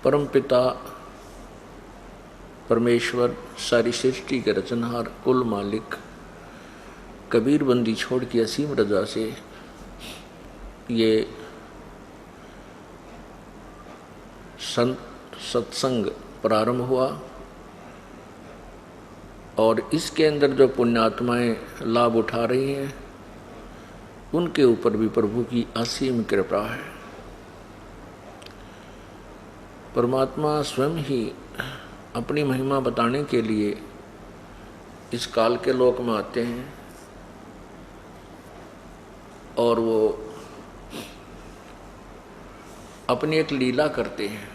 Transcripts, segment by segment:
परमपिता परमेश्वर, सारी सृष्टि के रचनहार, कुल मालिक, कबीर बंदी छोड़ की असीम रजा से ये सत्संग प्रारंभ हुआ और इसके अंदर जो पुण्यात्माएं लाभ उठा रही हैं उनके ऊपर भी प्रभु की असीम कृपा है। परमात्मा स्वयं ही अपनी महिमा बताने के लिए इस काल के लोक में आते हैं और वो अपनी एक लीला करते हैं।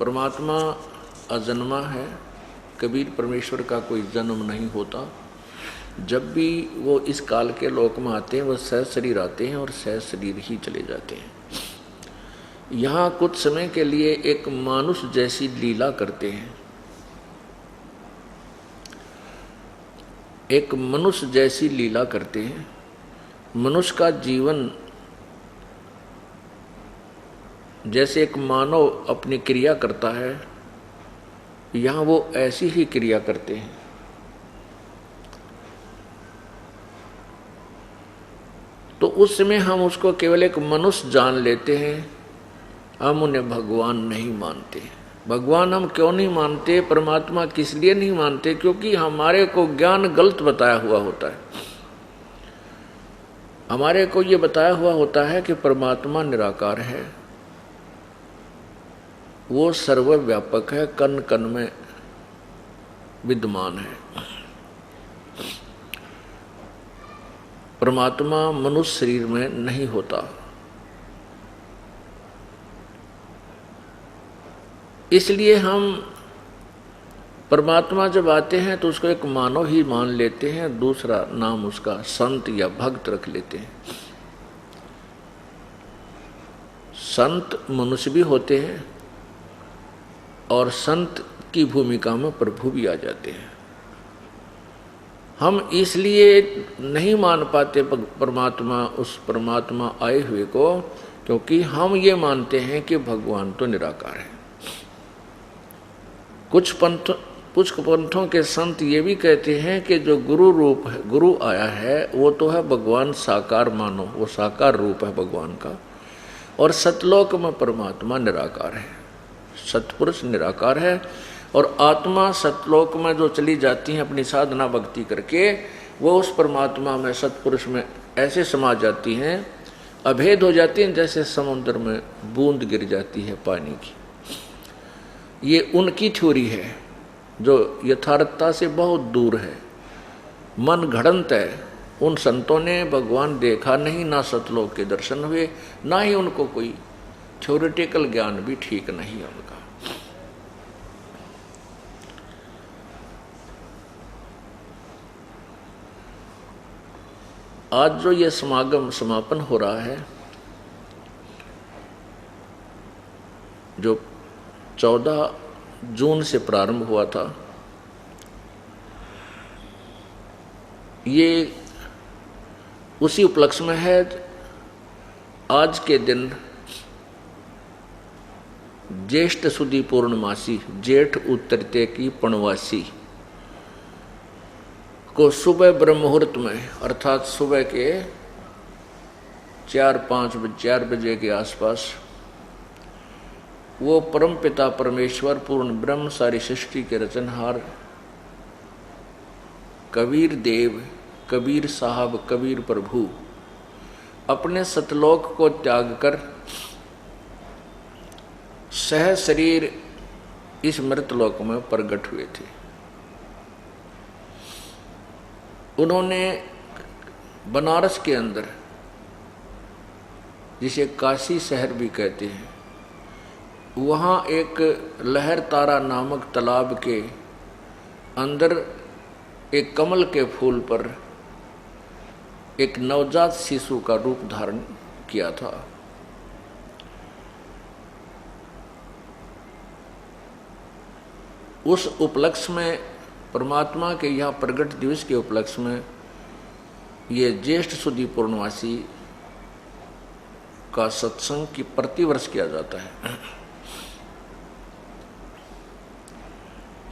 परमात्मा अजन्मा है, कबीर परमेश्वर का कोई जन्म नहीं होता। जब भी वो इस काल के लोक में आते हैं वो सहज शरीर आते हैं और सहज शरीर ही चले जाते हैं। यहाँ कुछ समय के लिए एक मानुष जैसी लीला करते हैं, एक मनुष्य जैसी लीला करते हैं। मनुष्य का जीवन जैसे एक मानव अपनी क्रिया करता है, यहाँ वो ऐसी ही क्रिया करते हैं। तो उस समय हम उसको केवल एक मनुष्य जान लेते हैं, हम उन्हें भगवान नहीं मानते। भगवान हम क्यों नहीं मानते, परमात्मा किस लिए नहीं मानते? क्योंकि हमारे को ज्ञान गलत बताया हुआ होता है। हमारे को ये बताया हुआ होता है कि परमात्मा निराकार है, वो सर्वव्यापक है, कण कण में विद्यमान है। परमात्मा मनुष्य शरीर में नहीं होता। इसलिए हम परमात्मा जब आते हैं तो उसको एक मानव ही मान लेते हैं, दूसरा नाम उसका संत या भक्त रख लेते हैं। संत मनुष्य भी होते हैं और संत की भूमिका में प्रभु भी आ जाते हैं। हम इसलिए नहीं मान पाते परमात्मा, उस परमात्मा आए हुए को, क्योंकि हम ये मानते हैं कि भगवान तो निराकार है। कुछ पंथों के संत ये भी कहते हैं कि जो गुरु रूप है, गुरु आया है, वो तो है भगवान साकार, मानो वो साकार रूप है भगवान का। और सतलोक में परमात्मा निराकार है, सतपुरुष निराकार है। और आत्मा सतलोक में जो चली जाती हैं अपनी साधना भक्ति करके, वो उस परमात्मा में, सतपुरुष में ऐसे समा जाती हैं, अभेद हो जाती हैं, जैसे समुद्र में बूंद गिर जाती है पानी की। ये उनकी थ्योरी है जो यथार्थता से बहुत दूर है, मन घड़ंत है। उन संतों ने भगवान देखा नहीं, ना सतलोक के दर्शन हुए, ना ही उनको कोई थ्योरेटिकल ज्ञान भी ठीक नहीं है उनका। आज जो ये समागम समापन हो रहा है, जो 14 जून से प्रारंभ हुआ था, ये उसी उपलक्ष्य में है। आज के दिन ज्येष्ठ सुदी पूर्णमासी, जेठ उतरते की पूर्णवासी को सुबह ब्रह्म मुहूर्त में, अर्थात सुबह के 4 बजे के आसपास, वो परमपिता परमेश्वर पूर्ण ब्रह्म, सारी सृष्टि के रचनहार कबीर देव, कबीर साहब, कबीर प्रभु अपने सतलोक को त्याग कर सह शरीर इस मृतलोक में प्रकट हुए थे। उन्होंने बनारस के अंदर, जिसे काशी शहर भी कहते हैं, वहाँ एक लहर तारा नामक तालाब के अंदर एक कमल के फूल पर एक नवजात शिशु का रूप धारण किया था। उस उपलक्ष्य में, परमात्मा के यहाँ प्रगट दिवस के उपलक्ष्य में, ये ज्येष्ठ सुदी पूर्णवासी का सत्संग की प्रतिवर्ष किया जाता है।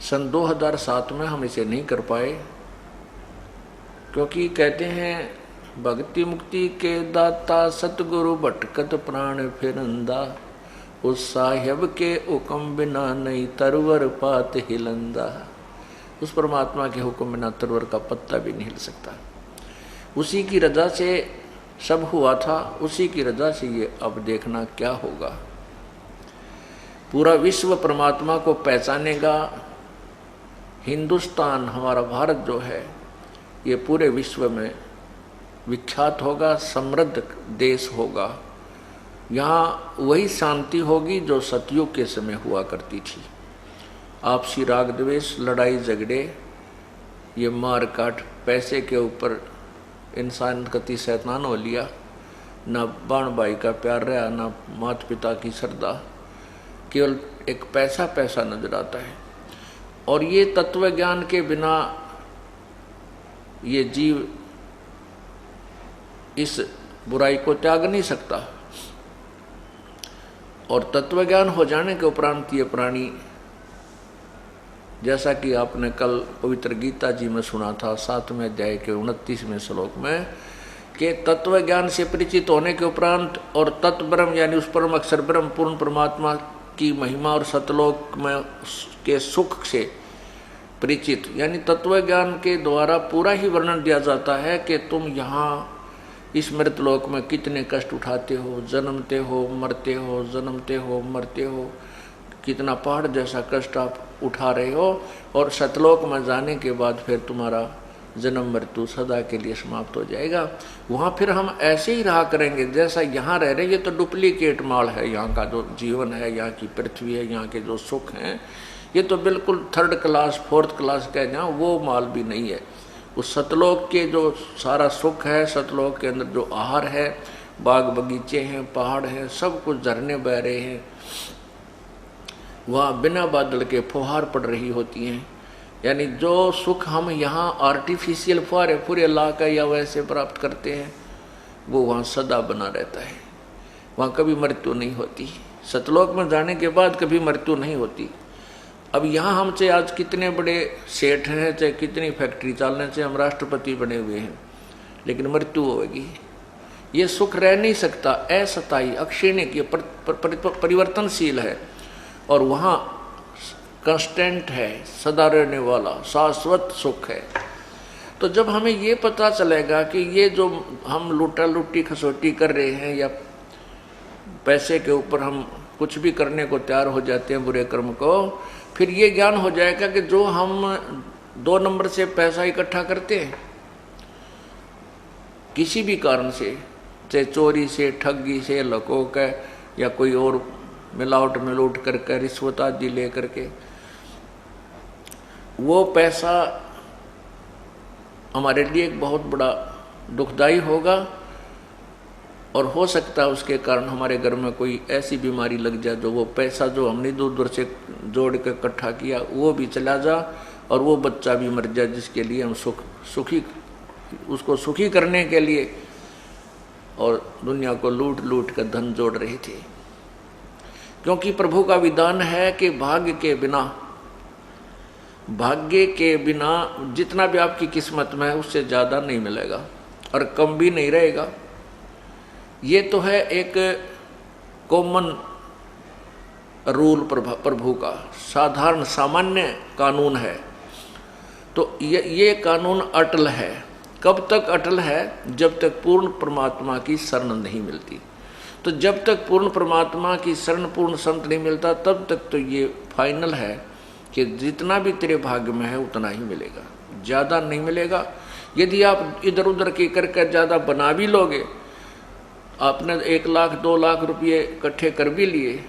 सन 2007 में हम इसे नहीं कर पाए, क्योंकि कहते हैं भक्ति मुक्ति के दाता सतगुरु भटकत प्राण फिरंदा, उस साहिब के हुक्म बिना नहीं तरवर पात हिलंदा। उस परमात्मा के हुक्म बिना तरवर का पत्ता भी नहीं हिल सकता। उसी की रजा से सब हुआ था, उसी की रजा से ये अब देखना क्या होगा। पूरा विश्व परमात्मा को पहचानेगा। हिंदुस्तान हमारा भारत जो है ये पूरे विश्व में विख्यात होगा, समृद्ध देश होगा। यहाँ वही शांति होगी जो सतयुग के समय हुआ करती थी। आपसी राग द्वेष, लड़ाई झगड़े, ये मार काट, पैसे के ऊपर इंसान कति शैतान हो लिया, ना बाण भाई का प्यार रहा, ना माता पिता की श्रद्धा, केवल एक पैसा पैसा नजर आता है। और ये तत्व ज्ञान के बिना ये जीव इस बुराई को त्याग नहीं सकता। और तत्व ज्ञान हो जाने के उपरांत ये प्राणी, जैसा कि आपने कल पवित्र गीता जी में सुना था 7वें अध्याय के 29वें श्लोक में, कि तत्व ज्ञान से परिचित होने के उपरांत और तत्व ब्रह्म यानी उस परम अक्षर ब्रह्म पूर्ण परमात्मा की महिमा और सतलोक में के सुख से परिचित, यानी तत्व ज्ञान के द्वारा पूरा ही वर्णन दिया जाता है कि तुम यहाँ इस मृतलोक में कितने कष्ट उठाते हो, जन्मते हो मरते हो, जन्मते हो मरते हो, कितना पहाड़ जैसा कष्ट आप उठा रहे हो, और सतलोक में जाने के बाद फिर तुम्हारा जन्म मृत्यु सदा के लिए समाप्त हो जाएगा। वहाँ फिर हम ऐसे ही रहा करेंगे जैसा यहाँ रह रहे। ये तो डुप्लीकेट माल है, यहाँ का जो जीवन है, यहाँ की पृथ्वी है, यहाँ के जो सुख हैं, ये तो बिल्कुल 3rd क्लास 4th क्लास कह जाओ, वो माल भी नहीं है। उस सतलोक के जो सारा सुख है, सतलोक के अंदर जो आहार है, बाग बगीचे हैं, पहाड़ हैं, सब कुछ झरने बह रहे हैं, वहाँ बिना बादल के फुहार पड़ रही होती हैं। यानी जो सुख हम यहाँ आर्टिफिशियल फुहारे पूरे लाकर या वैसे प्राप्त करते हैं, वो वहाँ सदा बना रहता है। वहाँ कभी मृत्यु नहीं होती। सतलोक में जाने के बाद कभी मृत्यु नहीं होती। अब यहाँ हमसे आज कितने बड़े सेठ हैं, चाहे कितनी फैक्ट्री चलने से हम राष्ट्रपति बने हुए हैं, लेकिन मृत्यु होगी। ये सुख रह नहीं सकता, अस्थायी अक्षीण की परिवर्तनशील है, और वहाँ कांस्टेंट है, सदा रहने वाला शाश्वत सुख है। तो जब हमें ये पता चलेगा कि ये जो हम लूटा लुट्टी खसोटी कर रहे हैं, या पैसे के ऊपर हम कुछ भी करने को तैयार हो जाते हैं बुरे कर्म को, फिर ये ज्ञान हो जाएगा कि जो हम 2 नंबर से पैसा इकट्ठा करते हैं किसी भी कारण से, चाहे चोरी से, ठगी से, लकोक है, या कोई और मिलावट मिलूट करके, रिश्वत आदि ले करके, वो पैसा हमारे लिए एक बहुत बड़ा दुखदाई होगा। और हो सकता है उसके कारण हमारे घर में कोई ऐसी बीमारी लग जाए जो वो पैसा जो हमने दूर दूर से जोड़ के इकट्ठा किया वो भी चला जा, और वो बच्चा भी मर जाए जिसके लिए हम उसको सुखी करने के लिए और दुनिया को लूट लूट कर धन जोड़ रहे थे। क्योंकि प्रभु का विधान है कि भाग्य के बिना जितना भी आपकी किस्मत में है उससे ज़्यादा नहीं मिलेगा और कम भी नहीं रहेगा। ये तो है एक कॉमन रूल प्रभु का, साधारण सामान्य कानून है। तो ये कानून अटल है। कब तक अटल है? जब तक पूर्ण परमात्मा की शरण नहीं मिलती। तो जब तक पूर्ण परमात्मा की शरण, पूर्ण संत नहीं मिलता, तब तक तो ये फाइनल है कि जितना भी तेरे भाग्य में है उतना ही मिलेगा, ज़्यादा नहीं मिलेगा। यदि आप इधर उधर की करके ज़्यादा बना भी लोगे, आपने 1 लाख 2 लाख रुपये इकट्ठे कर भी लिए,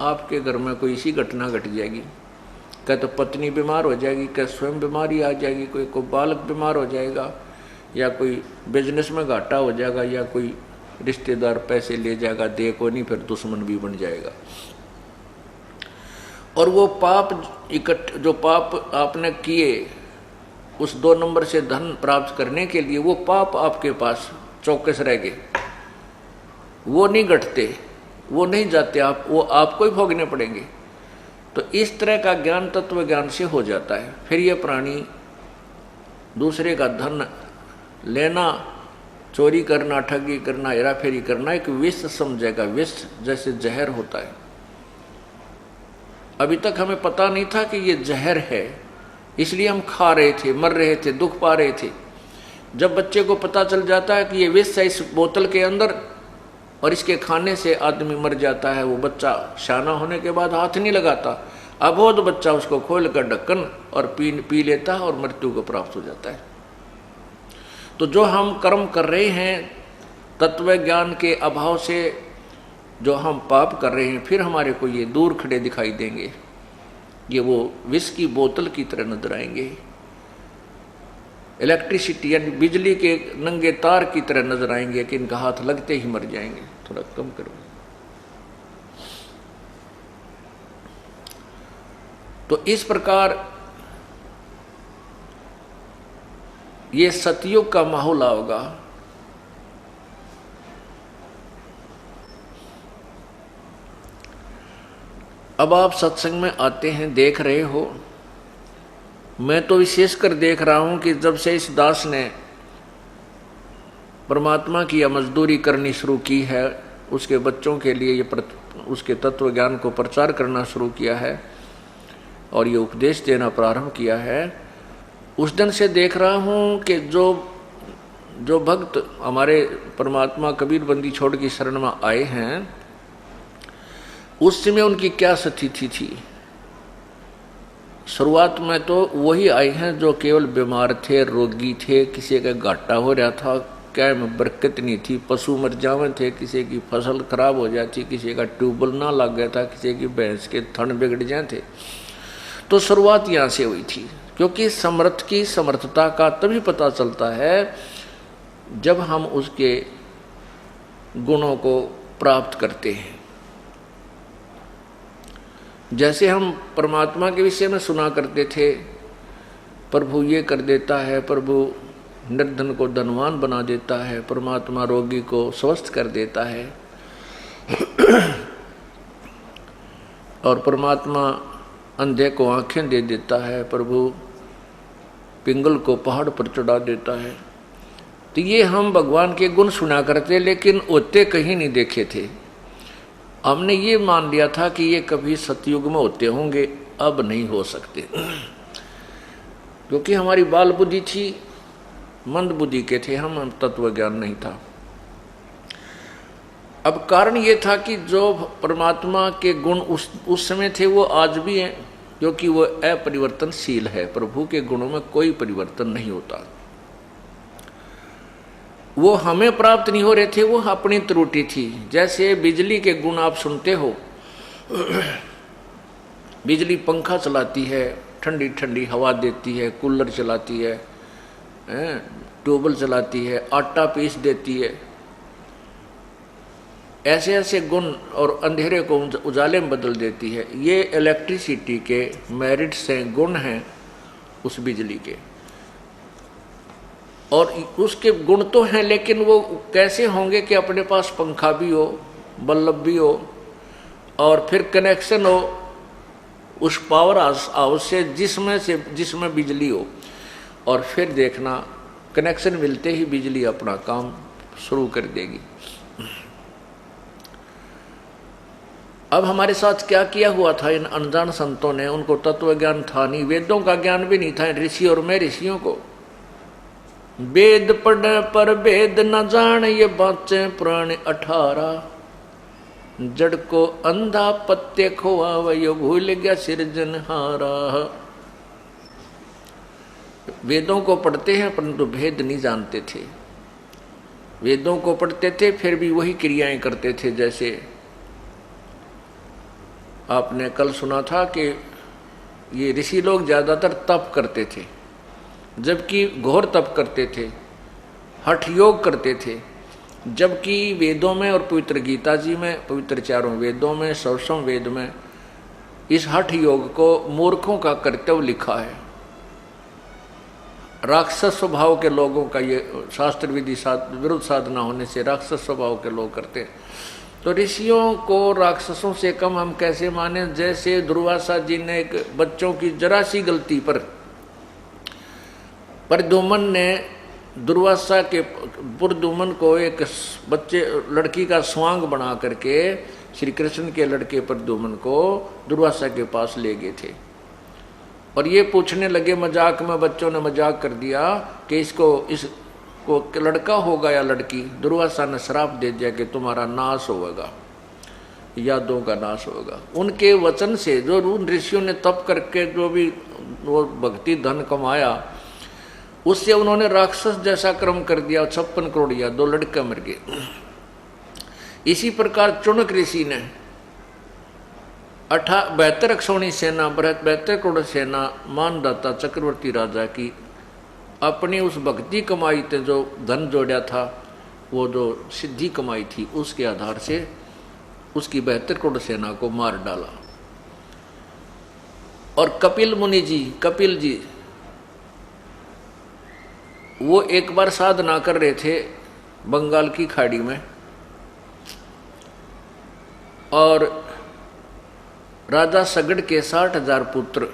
आपके घर में कोई इसी घटना घट जाएगी। क्या तो पत्नी बीमार हो जाएगी, क्या स्वयं बीमारी आ जाएगी, कोई बालक बीमार हो जाएगा, या कोई बिजनेस में घाटा हो जाएगा, या कोई रिश्तेदार पैसे ले जाएगा, दे को नहीं, फिर दुश्मन भी बन जाएगा। और वो पाप जो पाप आपने किए उस 2 नंबर से धन प्राप्त करने के लिए, वो पाप आपके पास चौकस रह गए, वो नहीं घटते, वो नहीं जाते, वो आपको ही भोगने पड़ेंगे। तो इस तरह का ज्ञान तत्व ज्ञान से हो जाता है। फिर ये प्राणी दूसरे का धन लेना, चोरी करना, ठगी करना, हेराफेरी करना एक विष समझेगा। विष जैसे जहर होता है। अभी तक हमें पता नहीं था कि ये जहर है, इसलिए हम खा रहे थे, मर रहे थे, दुख पा रहे थे। जब बच्चे को पता चल जाता है कि ये विष है इस बोतल के अंदर और इसके खाने से आदमी मर जाता है, वो बच्चा शाना होने के बाद हाथ नहीं लगाता। अबोध बच्चा उसको खोल कर ढक्कन और पी लेता है और मृत्यु को प्राप्त हो जाता है। तो जो हम कर्म कर रहे हैं तत्व ज्ञान के अभाव से, जो हम पाप कर रहे हैं, फिर हमारे को ये दूर खड़े दिखाई देंगे, ये वो विष की बोतल की तरह नजर आएंगे, इलेक्ट्रिसिटी यानी बिजली के नंगे तार की तरह नजर आएंगे कि इनका हाथ लगते ही मर जाएंगे। थोड़ा कम करो। तो इस प्रकार ये सतयुग का माहौल होगा। अब आप सत्संग में आते हैं, देख रहे हो, मैं तो विशेषकर देख रहा हूं कि जब से इस दास ने परमात्मा की मजदूरी करनी शुरू की है, उसके बच्चों के लिए ये उसके तत्व ज्ञान को प्रचार करना शुरू किया है और ये उपदेश देना प्रारंभ किया है, उस दिन से देख रहा हूं कि जो भक्त हमारे परमात्मा कबीर बंदी छोड़ की शरण में आए हैं, उस समय उनकी क्या स्थिति थी। शुरुआत में तो वही आए हैं जो केवल बीमार थे, रोगी थे, किसी का घाटा हो रहा था, क्या में बरकत नहीं थी, पशु मर जावे थे, किसी की फसल खराब हो जाती, किसी का ट्यूबवेल ना लग गया था, किसी की भैंस के थन बिगड़ जाए थे। तो शुरुआत यहाँ से हुई थी, क्योंकि समर्थ की समर्थता का तभी पता चलता है जब हम उसके गुणों को प्राप्त करते हैं। जैसे हम परमात्मा के विषय में सुना करते थे, प्रभु ये कर देता है, प्रभु निर्धन को धनवान बना देता है, परमात्मा रोगी को स्वस्थ कर देता है और परमात्मा अंधे को आंखें दे देता है, प्रभु पिंगल को पहाड़ पर चढ़ा देता है। तो ये हम भगवान के गुण सुना करते, लेकिन होते कहीं नहीं देखे थे। हमने ये मान लिया था कि ये कभी सतयुग में होते होंगे, अब नहीं हो सकते, क्योंकि हमारी बाल बुद्धि थी, मंद बुद्धि के थे हम तत्व ज्ञान नहीं था। अब कारण ये था कि जो परमात्मा के गुण उस समय थे वो आज भी हैं, क्योंकि वो अपरिवर्तनशील है। प्रभु के गुणों में कोई परिवर्तन नहीं होता। वो हमें प्राप्त नहीं हो रहे थे, वो अपनी त्रुटि थी। जैसे बिजली के गुण आप सुनते हो, बिजली पंखा चलाती है, ठंडी ठंडी हवा देती है, कूलर चलाती है, ट्यूबवेल चलाती है, आटा पीस देती है, ऐसे ऐसे गुण, और अंधेरे को उजाले में बदल देती है। ये इलेक्ट्रिसिटी के मेरिट्स हैं, गुण हैं उस बिजली के, और उसके गुण तो हैं, लेकिन वो कैसे होंगे कि अपने पास पंखा भी हो, बल्ब भी हो, और फिर कनेक्शन हो उस पावर हाउस से जिसमें बिजली हो, और फिर देखना कनेक्शन मिलते ही बिजली अपना काम शुरू कर देगी। अब हमारे साथ क्या किया हुआ था इन अनजान संतों ने? उनको तत्व ज्ञान था नहीं, वेदों का ज्ञान भी नहीं था। ऋषि और मैं ऋषियों को वेद पढ़े पर वेद न जान, ये बाचे पुराने 18। जड़ को अंधा पत्ते खोआ, वह भूल गया सिरजनहारा। वेदों को पढ़ते हैं परंतु भेद नहीं जानते थे। वेदों को पढ़ते थे फिर भी वही क्रियाएं करते थे। जैसे आपने कल सुना था कि ये ऋषि लोग ज्यादातर तप करते थे, जबकि घोर तप करते थे, हठ योग करते थे। जबकि वेदों में और पवित्र गीता जी में, पवित्र चारों वेदों में, 100वें वेद में इस हठ योग को मूर्खों का कर्तव्य लिखा है। राक्षस स्वभाव के लोगों का ये शास्त्र विधि विरुद्ध साधना होने से राक्षस स्वभाव के लोग करते हैं। तो ऋषियों को राक्षसों से कम हम कैसे माने? जैसे दुर्वासा जी ने एक बच्चों की जरा सी गलती पर प्रद्युम्न ने दुर्वासा के प्रद्युम्न को एक बच्चे लड़की का स्वांग बना करके श्री कृष्ण के लड़के प्रद्युम्न को दुर्वासा के पास ले गए थे। और ये पूछने लगे मजाक में, बच्चों ने मजाक कर दिया कि इसको लड़का होगा या लड़की। दुर्वासा ने श्राप दे दिया कि तुम्हारा नाश होगा, यादों का नाश होगा। उनके वचन से जो उन ऋषियों ने तप करके जो भी वो भक्ति धन कमाया, उससे उन्होंने राक्षस जैसा कर्म कर दिया। 56 करोड़ या 2 लड़के मर गए। इसी प्रकार चुनक ऋषि ने 72 अक्षौणी सेना, 72 करोड़ सेना मानदाता चक्रवर्ती राजा की अपनी उस भक्ति कमाई थे, जो धन जोड़ा था, वो जो सिद्धि कमाई थी, उसके आधार से उसकी 72 करोड़ सेना को मार डाला। और कपिल मुनि जी, कपिल जी, वो एक बार साधना कर रहे थे बंगाल की खाड़ी में, और राजा सगड़ के 60,000 पुत्र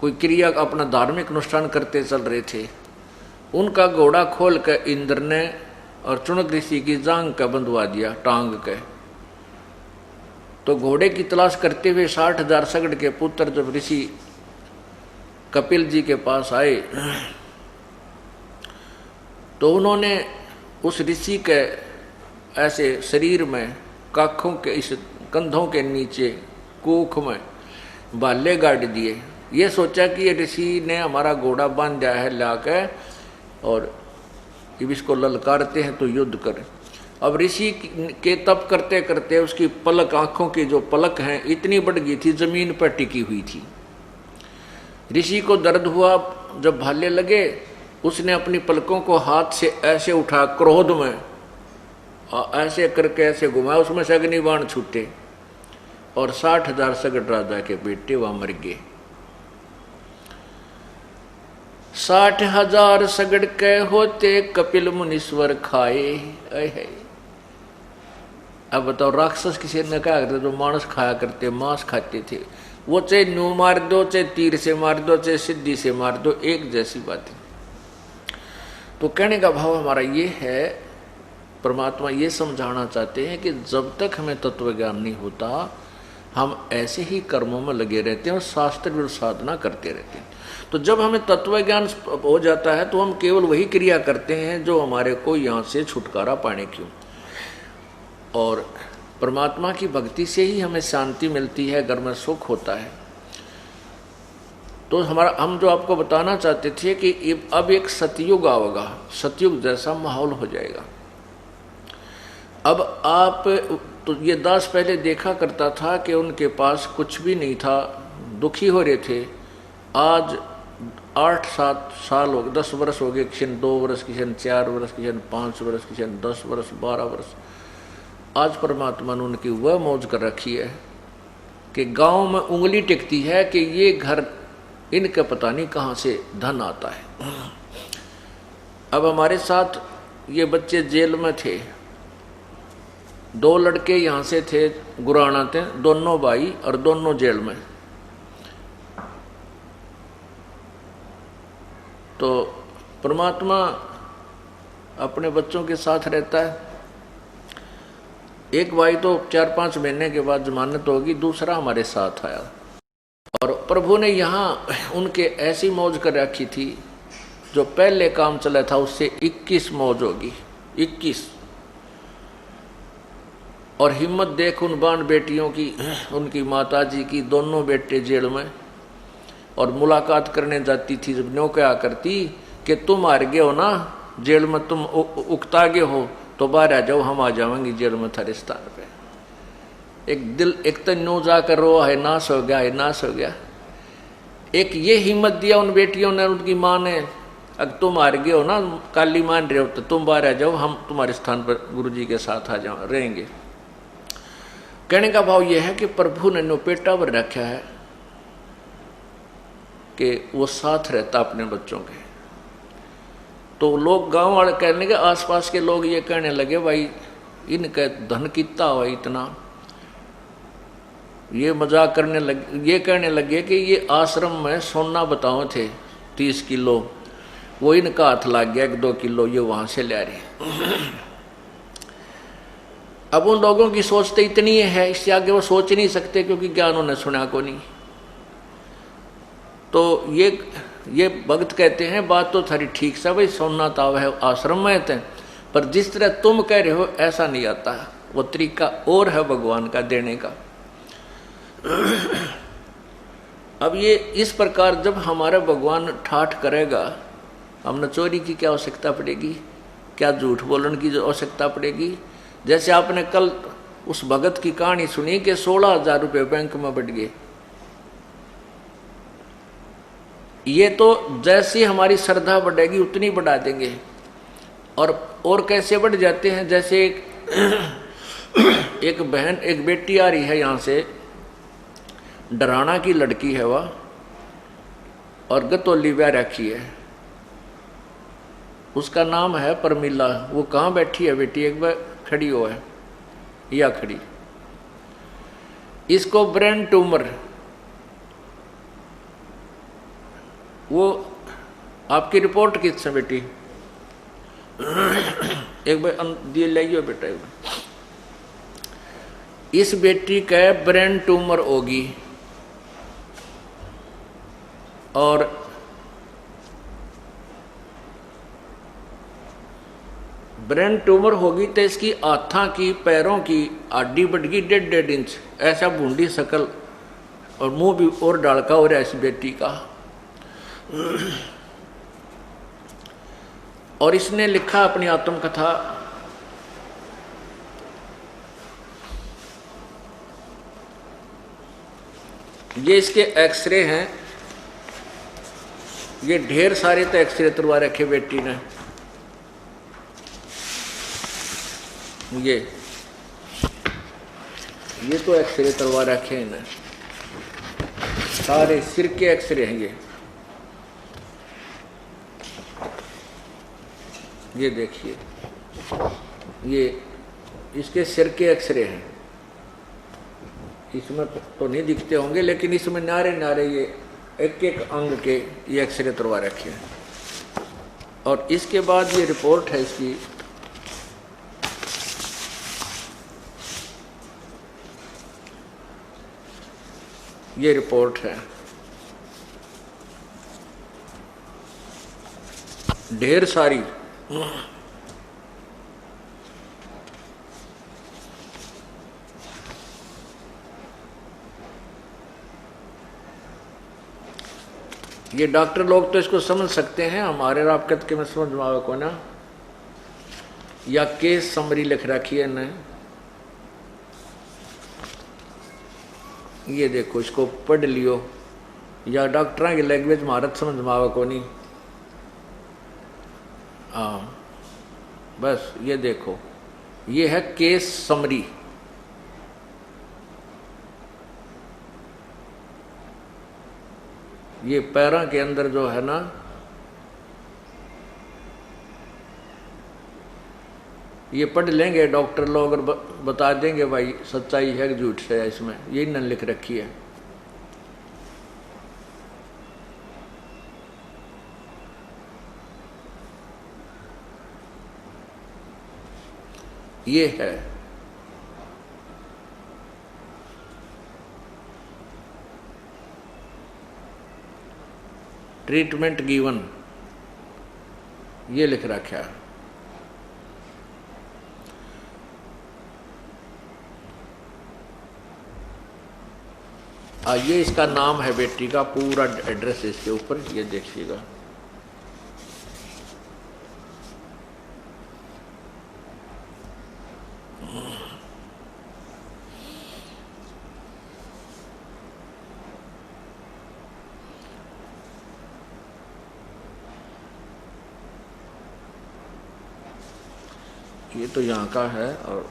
कोई क्रिया अपना धार्मिक अनुष्ठान करते चल रहे थे। उनका घोड़ा खोल कर इंद्र ने और चुनक ऋषि की जांग का बंधवा दिया, टांग के। तो घोड़े की तलाश करते हुए 60,000 सगड़ के पुत्र जब ऋषि कपिल जी के पास आए, तो उन्होंने उस ऋषि के ऐसे शरीर में, काखों के इस कंधों के नीचे कोख में भाले गाड़ दिए। ये सोचा कि ये ऋषि ने हमारा घोड़ा बांध दिया है लाकर, और अब इसको ललकारते हैं तो युद्ध करें। अब ऋषि के तप करते करते उसकी पलक, आंखों की जो पलक हैं, इतनी बढ़ गई थी, जमीन पर टिकी हुई थी। ऋषि को दर्द हुआ, जब भाले लगे उसने अपनी पलकों को हाथ से ऐसे उठा, क्रोध में ऐसे करके ऐसे घुमाया, उसमें से अग्निबाण छूटे और 60,000 सगड़ राजा के बेटे वहां मर गए। 60,000 सगड़ के होते कपिल मुनीश्वर खाए। अब बताओ, राक्षस किसी ने क्या करते? जो मांस खाया करते, मांस खाते थे, वो चाहे न्यू मार दो, चाहे तीर से मार दो, चाहे सिद्धि से मार दो, एक जैसी बात है। तो कहने का भाव हमारा ये है, परमात्मा ये समझाना चाहते हैं कि जब तक हमें तत्व ज्ञान नहीं होता, हम ऐसे ही कर्मों में लगे रहते हैं और शास्त्र विरुद्ध साधना करते रहते हैं। तो जब हमें तत्व ज्ञान हो जाता है तो हम केवल वही क्रिया करते हैं जो हमारे को यहाँ से छुटकारा पाने क्यों। और परमात्मा की भक्ति से ही हमें शांति मिलती है, घर में सुख होता है। तो हम जो आपको बताना चाहते थे कि अब एक सतयुग आएगा, सतयुग जैसा माहौल हो जाएगा। अब आप तो ये दास पहले देखा करता था कि उनके पास कुछ भी नहीं था, दुखी हो रहे थे। आज 8-7 साल हो गए, 10 वर्ष हो गए, किसी 2 वर्ष, किसी 4 वर्ष, किसी 5 वर्ष, किसी 10 वर्ष, 12 वर्ष। आज परमात्मा ने उनकी वह मौज कर रखी है कि गांव में उंगली टिकती है कि ये घर, इनके पता नहीं कहाँ से धन आता है। अब हमारे साथ ये बच्चे जेल में थे, 2 लड़के यहाँ से थे, गुराना थे, दोनों भाई और दोनों जेल में। तो परमात्मा अपने बच्चों के साथ रहता है। एक भाई तो 4-5 महीने के बाद जमानत होगी, दूसरा हमारे साथ आया। और प्रभु ने यहाँ उनके ऐसी मौज कर रखी थी, जो पहले काम चला था उससे 21 मौज होगी, 21। और हिम्मत देख उन बाण बेटियों की, उनकी माता जी की, दोनों बेटे जेल में। और मुलाकात करने जाती थी, जब न्यों क्या करती कि तुम हार गए हो ना जेल में, तुम उकता गए हो, तो बाहर आ जाओ, हम आ जाएंगे जेल में थारे स्थान पे। एक तो न्यों जाकर रो, है नाश हो गया, है नाश हो गया। एक ये हिम्मत दिया उन बेटियों ने, उनकी माँ ने, अगर तुम हार गए हो ना, काली मान रहे हो, तो तुम बाहर आ जाओ, हम तुम्हारे स्थान पर गुरुजी के साथ आ जाओ, रहेंगे। कहने का भाव यह है कि प्रभु ने नो पेटा पर रखा है कि वो साथ रहता अपने बच्चों के। तो लोग गांव वाले कहने लगे, आसपास के लोग ये कहने लगे भाई इनका धन कितना हुआ इतना, ये मजाक करने लगे, ये कहने लगे कि ये आश्रम में सोना बताओ थे 30 किलो, वो इनका हाथ लग गया 1-2 किलो ये वहां से ले रहे। अब उन लोगों की सोच तो इतनी है, इससे आगे वो सोच ही नहीं सकते क्योंकि ज्ञान उन्होंने सुना को नहीं। तो ये भक्त कहते हैं बात तो थारी ठीक सा भाई, सोना ताव है आश्रम में थे, पर जिस तरह तुम कह रहे हो ऐसा नहीं आता, वो तरीका और है भगवान का देने का। अब ये इस प्रकार जब हमारा भगवान ठाठ करेगा, हमने चोरी की क्या आवश्यकता पड़ेगी, क्या झूठ बोलने की आवश्यकता पड़ेगी। जैसे आपने कल उस भगत की कहानी सुनी कि 16,000 रुपये बैंक में बढ़ गए। ये तो जैसी हमारी श्रद्धा बढ़ेगी उतनी बढ़ा देंगे। और कैसे बढ़ जाते हैं, जैसे एक बहन, एक बेटी आ रही है यहाँ से, डराना की लड़की है वह, और गतौली ब्याह रखी है, उसका नाम है परमिला। वो कहाँ बैठी है बेटी, एक बार खड़ी हो है या खड़ी, इसको ब्रेन ट्यूमर, वो आपकी रिपोर्ट किस बेटी, एक बार दिए लाइए बेटा, एक बार। इस बेटी का ब्रेन ट्यूमर होगी, और ब्रेन ट्यूमर होगी तो इसकी हाथों की पैरों की हड्डी बढ़ गई 1.5 इंच, ऐसा बूंदी शकल, और मुंह भी और डालका हो रहा है इस बेटी का। और इसने लिखा अपनी आत्मकथा, ये इसके एक्सरे हैं, ये ढेर सारे तो एक्सरे तुरवा रखे बेटी ने, ये तो एक्सरे तुरवा रखे इन्हें, सारे सिर के एक्सरे हैं ये देखिए, ये इसके सिर के एक्सरे हैं। इसमें तो नहीं दिखते होंगे, लेकिन इसमें नारे नारे ये एक अंग के ये एक्सरे तुरवा रखे हैं। और इसके बाद ये रिपोर्ट है इसकी, ये रिपोर्ट है, ढेर सारी। ये डॉक्टर लोग तो इसको समझ सकते हैं, हमारे राबकत के में समझ में को ना, या केस समरी लिख रखी है ना, ये देखो इसको पढ़ लियो, या डॉक्टर की लैंग्वेज महारत समझ में आवे को नहीं। हाँ बस ये देखो, ये है केस समरी। ये पैरों के अंदर जो है ना, ये पढ़ लेंगे डॉक्टर लोग और बता देंगे भाई सच्चाई है कि झूठ है इसमें, यही न लिख रखी है। ये है ट्रीटमेंट गिवन, ये लिख रखा है। ये इसका नाम है बेटी का, पूरा एड्रेस इसके ऊपर, ये देखिएगा। ये तो यहाँ का है, और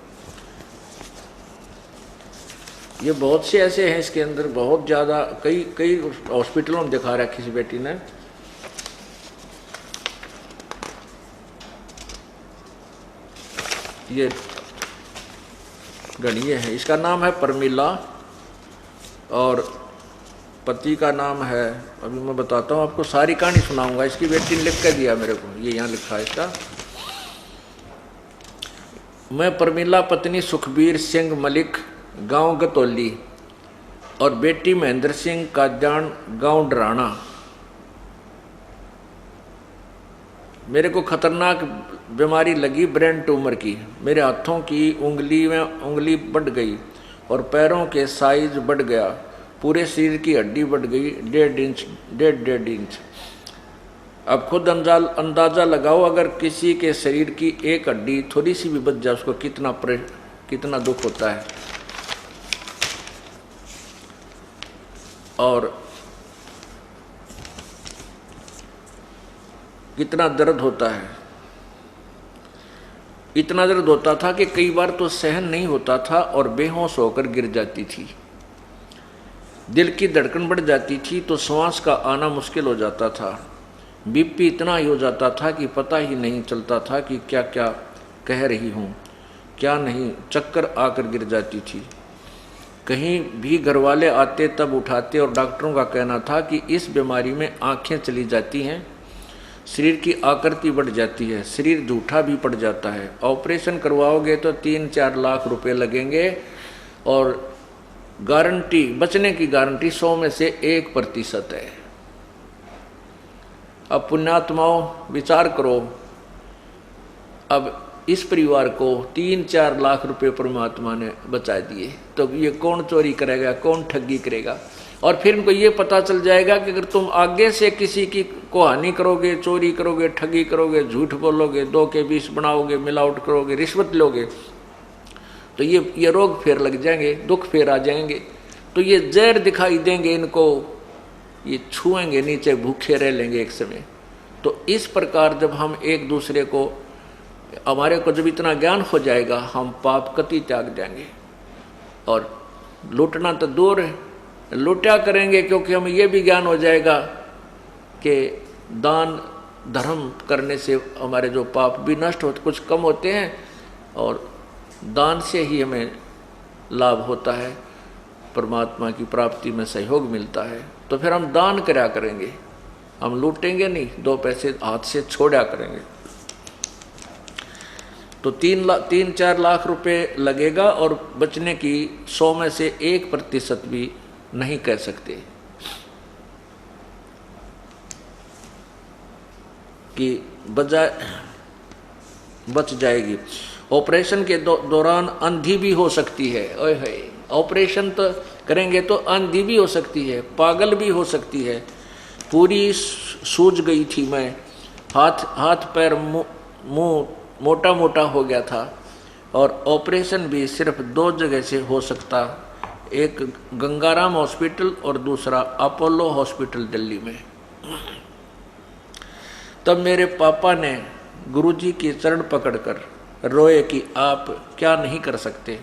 ये बहुत से ऐसे हैं इसके अंदर, बहुत ज़्यादा, कई हॉस्पिटलों में दिखा रहा है किसी बेटी ने। ये गणिये है। इसका नाम है परमिला और पति का नाम है, अभी मैं बताता हूँ आपको, सारी कहानी सुनाऊंगा। इसकी बेटी ने लिख कर दिया मेरे को, ये यहाँ लिखा है इसका। मैं परमिला पत्नी सुखबीर सिंह मलिक, गांव गतौली, और बेटी महेंद्र सिंह काजान, गांव डराना। मेरे को खतरनाक बीमारी लगी, ब्रेन ट्यूमर की। मेरे हाथों की उंगली में उंगली बढ़ गई और पैरों के साइज बढ़ गया। पूरे शरीर की हड्डी बढ़ गई 1.5 इंच। अब खुद अंदाजा लगाओ, अगर किसी के शरीर की एक हड्डी थोड़ी सी भी बच जाए, उसको कितना दुख होता है और कितना दर्द होता है। इतना दर्द होता था कि कई बार तो सहन नहीं होता था और बेहोश होकर गिर जाती थी। दिल की धड़कन बढ़ जाती थी तो श्वास का आना मुश्किल हो जाता था। बीपी इतना ही हो जाता था कि पता ही नहीं चलता था कि क्या क्या कह रही हूँ, क्या नहीं। चक्कर आकर गिर जाती थी। कहीं भी घरवाले आते तब उठाते और डॉक्टरों का कहना था कि इस बीमारी में आँखें चली जाती हैं, शरीर की आकृति बढ़ जाती है, शरीर झूठा भी पड़ जाता है। ऑपरेशन करवाओगे तो 3-4 लाख रुपए लगेंगे और गारंटी, बचने की गारंटी 100 में से 1% है। अब पुण्यात्माओं विचार करो, अब इस परिवार को 3-4 लाख रुपए परमात्मा ने बचा दिए, तो ये कौन चोरी करेगा, कौन ठगी करेगा। और फिर इनको ये पता चल जाएगा कि अगर तुम आगे से किसी की को हानि करोगे, चोरी करोगे, ठगी करोगे, झूठ बोलोगे, 2 के 20 बनाओगे, मिलावट करोगे, रिश्वत लोगे, तो ये रोग फिर लग जाएंगे, दुख फिर आ जाएंगे। तो ये जहर दिखाई देंगे इनको, ये छुएंगे नीचे, भूखे रह लेंगे एक समय। तो इस प्रकार जब हम एक दूसरे को, हमारे को जब इतना ज्ञान हो जाएगा, हम पाप कति त्याग जाएंगे और लूटना तो दूर है, लूटा करेंगे, क्योंकि हमें ये भी ज्ञान हो जाएगा कि दान धर्म करने से हमारे जो पाप भी नष्ट होते, कुछ कम होते हैं और दान से ही हमें लाभ होता है, परमात्मा की प्राप्ति में सहयोग मिलता है। तो फिर हम दान करा करेंगे, हम लूटेंगे नहीं, 2 पैसे हाथ से छोड़ा करेंगे। तो 3-4 लाख रुपए लगेगा और बचने की 100 में से 1% भी नहीं कह सकते कि बच जाएगी। ऑपरेशन के दौरान अंधी भी हो सकती है। ओए होए, ऑपरेशन तो करेंगे तो अंधी भी हो सकती है, पागल भी हो सकती है। पूरी सूज गई थी मैं, हाथ पैर मुंह मोटा मोटा हो गया था और ऑपरेशन भी सिर्फ 2 जगह से हो सकता, एक गंगाराम हॉस्पिटल और दूसरा अपोलो हॉस्पिटल दिल्ली में। तब मेरे पापा ने गुरुजी के चरण पकड़कर रोए कि आप क्या नहीं कर सकते।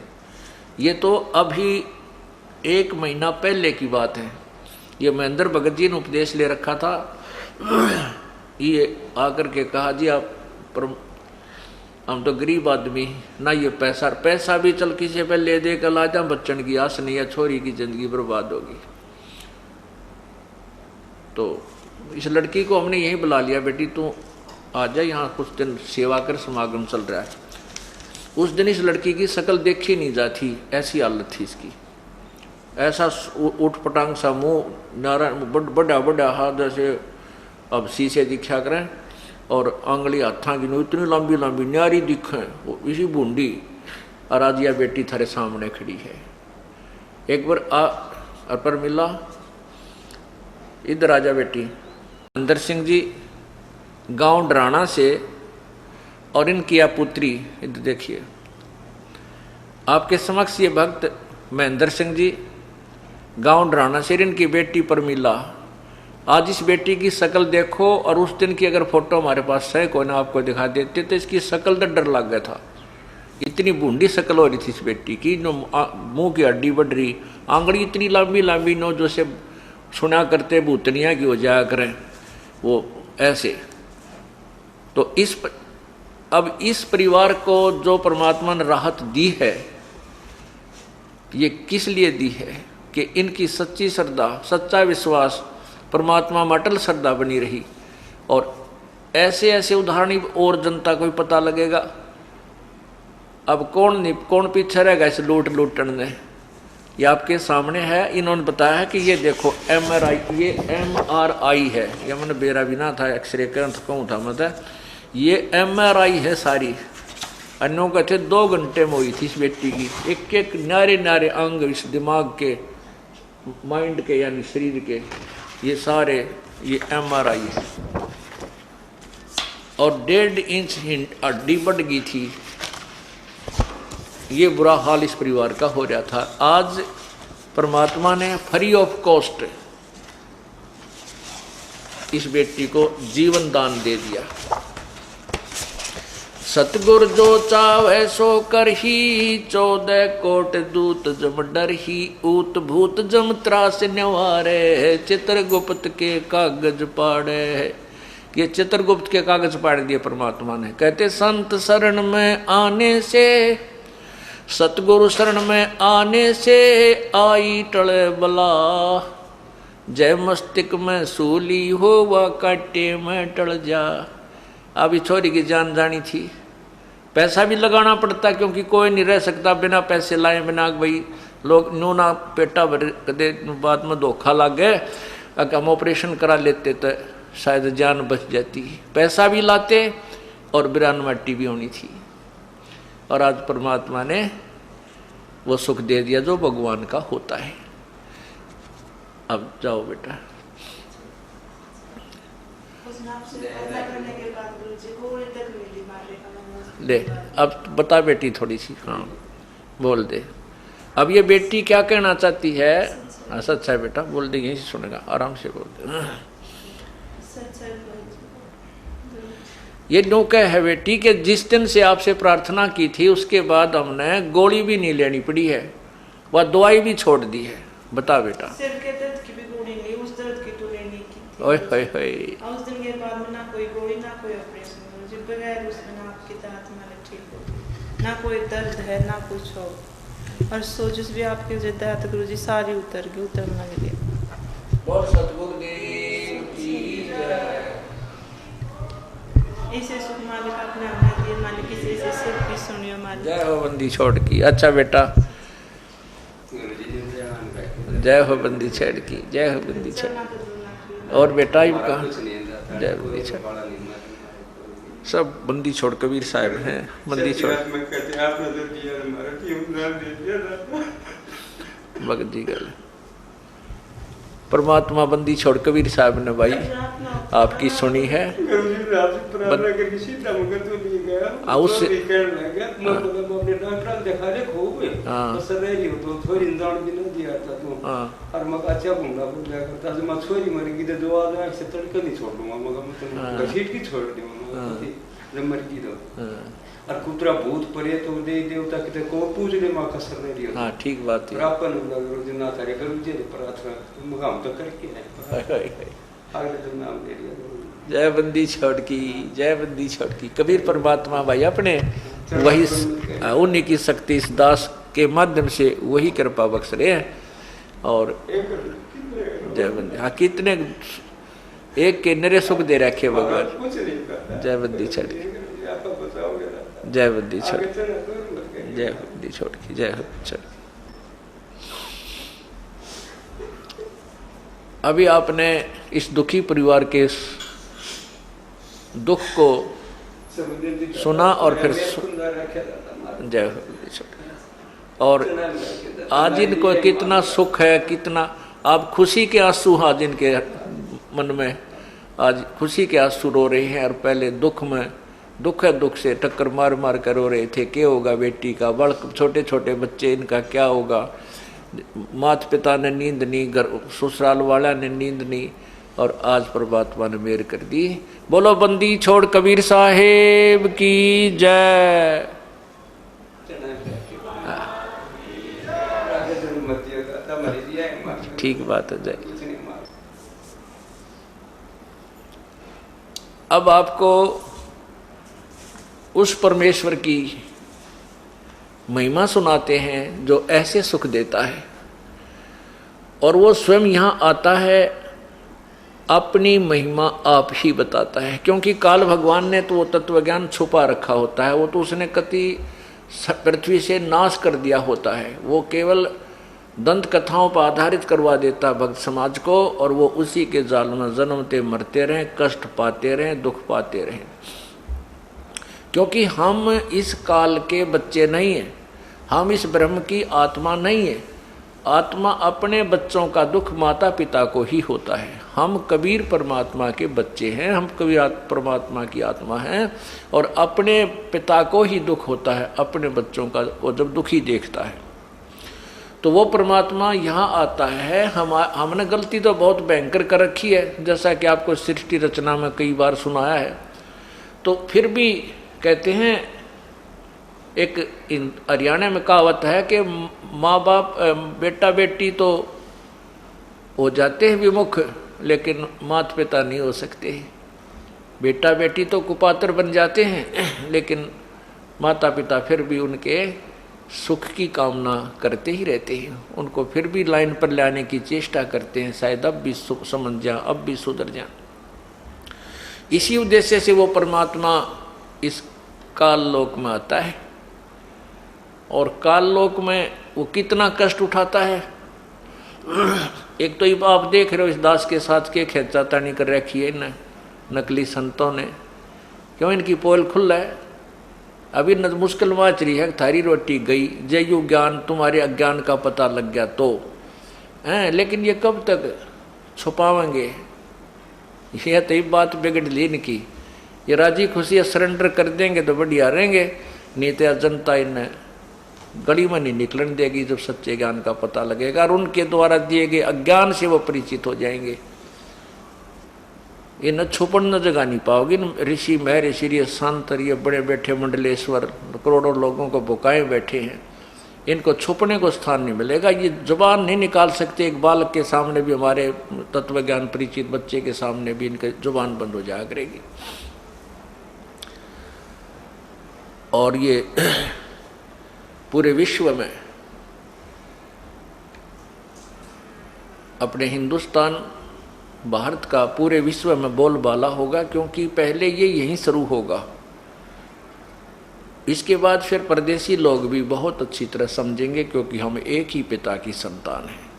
ये तो अभी 1 महीना पहले की बात है। ये महेंद्र भगत जी ने उपदेश ले रखा था। ये आकर के कहा, जी आप हम तो गरीब आदमी ना, ये पैसा भी चल किसी पे ले दे कर ला जा, बच्चन की आस नहीं है, छोरी की जिंदगी बर्बाद होगी। तो इस लड़की को हमने यही बुला लिया, बेटी तू आ जा, यहाँ कुछ दिन सेवा कर, समागम चल रहा है। उस दिन इस लड़की की शक्ल देखी नहीं जाती, ऐसी हालत थी इसकी। ऐसा उठ पटांग सा मुँह, नारायण बड़ा हाथ जैसे अब शीशे दिखा करें और आंगली हाथा की इतनी लंबी लंबी न्यारी दिखें, इसी बूंदी। और आज यह बेटी थारे सामने खड़ी है। एक बार पर मिला, इधर आजा बेटी। महेंद्र सिंह जी गांव डराना से और इनकी पुत्री, इधर देखिए, आपके समक्ष ये भक्त महेंद्र सिंह जी गांव डराना से, इनकी बेटी परमिला। आज इस बेटी की शक्ल देखो और उस दिन की अगर फोटो हमारे पास है कोई ना, आपको दिखा देते तो इसकी शक्ल तो डर लग गया था। इतनी बूंदी शक्ल हो रही थी इस बेटी की, जो मुंह की हड्डी बढ़ रही, आंगड़ी इतनी लंबी लंबी नो, जो से सुना करते भूतनिया की हो जाया करें वो ऐसे। तो अब इस परिवार को जो परमात्मा ने राहत दी है, ये किस लिए दी है कि इनकी सच्ची श्रद्धा, सच्चा विश्वास परमात्मा में अटल श्रद्धा बनी रही। और ऐसे ऐसे उदाहरण और जनता को भी पता लगेगा। अब कौन पीछे रहेगा इस लूटन ने। ये आपके सामने है। इन्होंने बताया है कि ये देखो ये MRI है। ये मैंने बेरा भी ना था, एक्सरे करंट कहूँ था मतलब, ये MRI है सारी। अन्यों कहते 2 घंटे में हुई थी इस बेटी की। एक एक नारे अंग इस दिमाग के, माइंड के यानी शरीर के, ये सारे ये MRI है। और 1.5 इंच हड्डी बढ़ गई थी। ये बुरा हाल इस परिवार का हो रहा था। आज परमात्मा ने फ्री ऑफ कॉस्ट इस बेटी को जीवन दान दे दिया। सतगुर जो चावे सो कर ही, 14 कोट दूत जम डर ही, ऊत भूत जम त्रास न्यवारे, चित्रगुप्त के कागज पाड़े। ये चित्रगुप्त के कागज पाड़ दिए परमात्मा ने। कहते संत शरण में आने से, सतगुरु शरण में आने से, आई टले बला, जय मस्तिष्क में सूली हो व काटे में टल जा। अभी छोरी की जान जानी थी। पैसा भी लगाना पड़ता, क्योंकि कोई नहीं रह सकता बिना पैसे लाए बिना। भाई लोग नूना पेटा भर कदे बाद में धोखा लग गए, अगर हम ऑपरेशन करा लेते तो शायद जान बच जाती। पैसा भी लाते और बिरान मट्टी भी होनी थी। और आज परमात्मा ने वो सुख दे दिया जो भगवान का होता है। अब जाओ बेटा। ले अब बता बेटी थोड़ी सी, हाँ बोल दे। अब ये बेटी क्या कहना चाहती है? सच है बेटा, बोल दे, यही सुनेगा, आराम से बोल दे। ये नौका है बेटी कि जिस दिन से आपसे प्रार्थना की थी उसके बाद हमने गोली भी नहीं लेनी पड़ी है, वह दवाई भी छोड़ दी है। बता बेटा। सिर के दर्द की भी गोली नहीं, उस दर्द की तो लेनी की थी। ओए होए होए। उस दिन के बाद में ना कोई गोली ना कोई ऑपरेशन, मुझे बगैर उसमें ना आपकी दांत मारे ठीक हो, ना कोई दर्द है ना कुछ हो। और सोजिश भी आपके जो दांत गुरुजी सारी उतरने लगी। बोल सतगुरुदेव की जय। ऐसे सुख मालिक आपने हमें दिए मालिक, किसी से सिर की सुनियो मालिक। जय हो बंदी छोड़ की। अच्छा बेटा, जय हो बंदी छेड़ की, जय हो बंदी छेड़। और बेटा ही कहा जय बंदी छेड़। सब बंदी छोड़ कबीर साहब हैं। बंदी छोड़ भगत जी गल परमात्मा बंदी छोड़ कबीर साहब ने भाई आपकी सुनी है। और कुतरा भूत परे तो दे देवता किते को पूज ले मां कसर नहीं रियो। हां ठीक बात है। अपन गुरु जी ना करे गुरु जी ने प्रार्थना मगाम तो करके है। आगे तो नाम दे दिया। जय बंदी छोड़ की, जय बंदी छोड़ की। कबीर परमात्मा भाई अपने वही उन्हीं की शक्ति इस दास के माध्यम से वही कृपा बख्श रहे हैं। और जय बंदी, हाँ कितने एक के नरे सुख दे रखे भगवान। जय बंदी छोड़ की, जय बंदी छोड़, जय बंदी छोड़ की, जय छोड़। अभी आपने इस दुखी परिवार के दुख को सुना और फिर जय बंदी छोड़। और आज इनको कितना सुख है, कितना आप खुशी के आंसू आज इनके मन में, आज खुशी के आंसू रो रहे हैं। और पहले दुख में, दुख है, दुख से टक्कर मार मार कर रो रहे थे। क्या होगा बेटी का, बड़ छोटे छोटे बच्चे, इनका क्या होगा। माता पिता ने नींद नहीं, घर ससुराल वाला ने नींद नहीं। और आज परमात्मा ने मेहर कर दी। बोलो बंदी छोड़ कबीर साहेब की जय। ठीक बात है, जय। अब आपको उस परमेश्वर की महिमा सुनाते हैं जो ऐसे सुख देता है, और वो स्वयं यहाँ आता है, अपनी महिमा आप ही बताता है। क्योंकि काल भगवान ने तो वो तत्व ज्ञान छुपा रखा होता है, वो तो उसने कति पृथ्वी से नाश कर दिया होता है। वो केवल दंत कथाओं पर आधारित करवा देता भक्त समाज को, और वो उसी के जाल में जन्मते मरते रहें, कष्ट पाते रहें, दुख पाते रहें। क्योंकि हम इस काल के बच्चे नहीं हैं, हम इस ब्रह्म की आत्मा नहीं है। आत्मा अपने बच्चों का दुख माता पिता को ही होता है। हम कबीर परमात्मा के बच्चे हैं, हम कबीर परमात्मा की आत्मा हैं, और अपने पिता को ही दुख होता है अपने बच्चों का, वो जब दुखी देखता है। तो वो परमात्मा यहाँ आता है। हमने गलती तो बहुत भयंकर कर रखी है, जैसा कि आपको सृष्टि रचना में कई बार सुनाया है। तो फिर भी कहते हैं, एक हरियाणा में कहावत है कि माँ बाप बेटा बेटी तो हो जाते हैं विमुख, लेकिन माता पिता नहीं हो सकते। बेटा बेटी तो कुपात्र बन जाते हैं, लेकिन माता पिता फिर भी उनके सुख की कामना करते ही रहते हैं, उनको फिर भी लाइन पर लाने की चेष्टा करते हैं, शायद अब भी समझ जाए, अब भी सुधर जाए। इसी उद्देश्य से वो परमात्मा इस काल लोक में आता है, और काल लोक में वो कितना कष्ट उठाता है। एक तो ये आप देख रहे हो, इस दास के साथ के खेचातानी कर रखी है इन नकली संतों ने। क्यों? इनकी पोल खुला है। अभी मुश्किल माच रही है, थारी रोटी गई, जयु ज्ञान तुम्हारे अज्ञान का पता लग गया तो हैं, लेकिन ये कब तक छुपावेंगे? यह तो बात बिगड़ ली इनकी। ये राजी खुशी सरेंडर कर देंगे तो बढ़िया रहेंगे, नहीं तो जनता इन्हें गली में नहीं निकलने देगी जब सच्चे ज्ञान का पता लगेगा, और उनके द्वारा दिए गए अज्ञान से वो परिचित हो जाएंगे। ये न छुपन न जगह नहीं पाओगे। ऋषि महर्षि ये संत ये बड़े बैठे मंडलेश्वर करोड़ों लोगों को भुकाए बैठे हैं, इनको छुपने को स्थान नहीं मिलेगा। ये जुबान नहीं निकाल सकते। एक बालक के सामने भी, हमारे तत्व ज्ञान परिचित बच्चे के सामने भी इनके जुबान बंद हो जाया करेगी। और ये पूरे विश्व में, अपने हिंदुस्तान भारत का पूरे विश्व में बोलबाला होगा, क्योंकि पहले ये यहीं शुरू होगा। इसके बाद फिर परदेसी लोग भी बहुत अच्छी तरह समझेंगे, क्योंकि हम एक ही पिता की संतान हैं।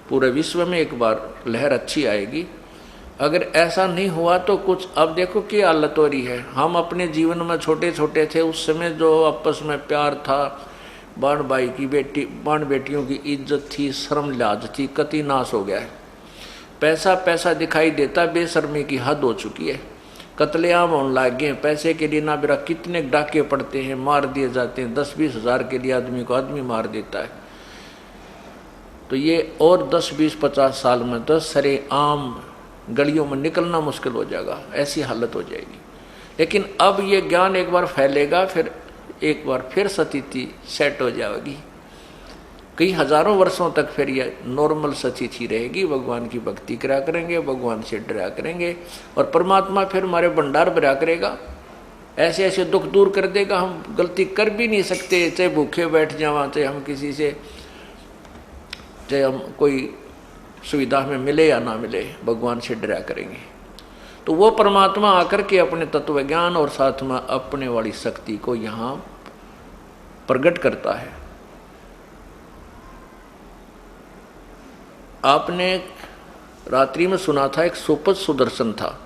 पूरे विश्व में एक बार लहर अच्छी आएगी। अगर ऐसा नहीं हुआ तो कुछ, अब देखो क्या हालत हो रही है। हम अपने जीवन में छोटे छोटे थे, उस समय जो आपस में प्यार था, बाण भाई की बेटी बाण बेटियों की इज्जत थी, शर्म लिहाज थी, कति नाश हो गया है। पैसा पैसा दिखाई देता, बेशर्मी की हद हो चुकी है। कत्लेआम होने लग गए पैसे के लिए। ना बेरा कितने डाके पड़ते हैं, मार दिए जाते हैं। 10-20 हज़ार के लिए आदमी को आदमी मार देता है। तो ये और 10-20-50 साल में तो सरेआम गलियों में निकलना मुश्किल हो जाएगा, ऐसी हालत हो जाएगी। लेकिन अब ये ज्ञान एक बार फैलेगा, फिर एक बार फिर स्थिति सेट हो जाएगी। कई हजारों वर्षों तक फिर ये नॉर्मल स्थिति रहेगी। भगवान की भक्ति करा करेंगे, भगवान से डरा करेंगे, और परमात्मा फिर हमारे भंडार भरा करेगा। ऐसे ऐसे दुख दूर कर देगा। हम गलती कर भी नहीं सकते, चाहे भूखे बैठ जावा, चाहे हम किसी से, चाहे हम कोई सुविधा में मिले या ना मिले, भगवान से डरा करेंगे। तो वो परमात्मा आकर के अपने तत्व ज्ञान और साथ में अपने वाली शक्ति को यहाँ प्रकट करता है। आपने रात्रि में सुना था, एक सुपथ सुदर्शन था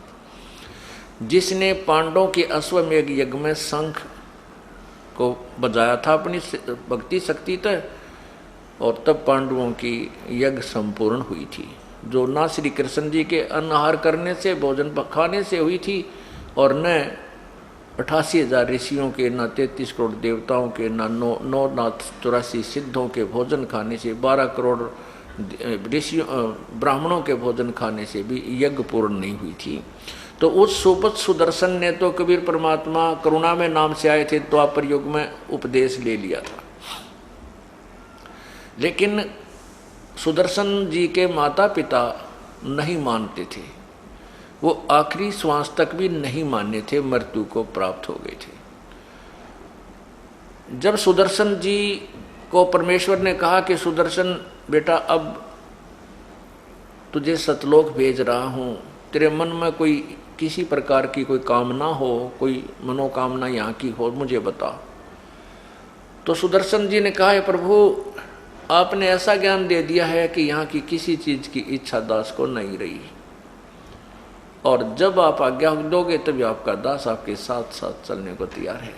जिसने पांडवों के अश्वमेध यज्ञ में शंख को बजाया था अपनी भक्ति शक्ति तक, और तब पांडवों की यज्ञ संपूर्ण हुई थी, जो ना श्री कृष्ण जी के अन्न करने से, भोजन खाने से हुई थी, और न 88,000 ऋषियों के, न 33 करोड़ देवताओं के, न 984 सिद्धों के भोजन खाने से, 12 करोड़ ऋषियों ब्राह्मणों के भोजन खाने से भी यज्ञ पूर्ण नहीं हुई थी। तो उस सुपथ सुदर्शन ने तो कबीर परमात्मा करुणा में नाम से आए थे, द्वापर युग में उपदेश ले लिया था। लेकिन सुदर्शन जी के माता पिता नहीं मानते थे, वो आखिरी श्वास तक भी नहीं माने थे, मृत्यु को प्राप्त हो गए थे। जब सुदर्शन जी को परमेश्वर ने कहा कि सुदर्शन बेटा अब तुझे सतलोक भेज रहा हूँ, तेरे मन में कोई किसी प्रकार की कोई कामना हो, कोई मनोकामना यहाँ की हो, मुझे बता। तो सुदर्शन जी ने कहा, हे प्रभु आपने ऐसा ज्ञान दे दिया है कि यहाँ की किसी चीज की इच्छा दास को नहीं रही, और जब आप आज्ञा दोगे तभी आपका दास आपके साथ साथ चलने को तैयार है।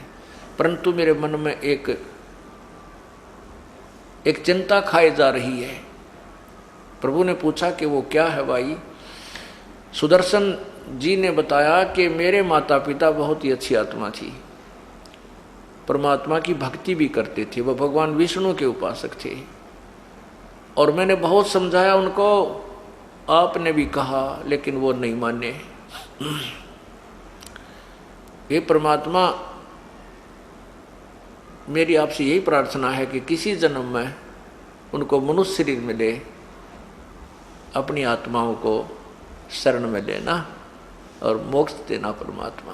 परंतु मेरे मन में एक चिंता खाई जा रही है। प्रभु ने पूछा कि वो क्या है भाई? सुदर्शन जी ने बताया कि मेरे माता पिता बहुत ही अच्छी आत्मा थी, परमात्मा की भक्ति भी करते थे, वह भगवान विष्णु के उपासक थे, और मैंने बहुत समझाया उनको, आपने भी कहा, लेकिन वो नहीं माने। ये परमात्मा, मेरी आपसे यही प्रार्थना है कि किसी जन्म में उनको मनुष्य शरीर मिले, अपनी आत्माओं को शरण में लेना और मोक्ष देना परमात्मा।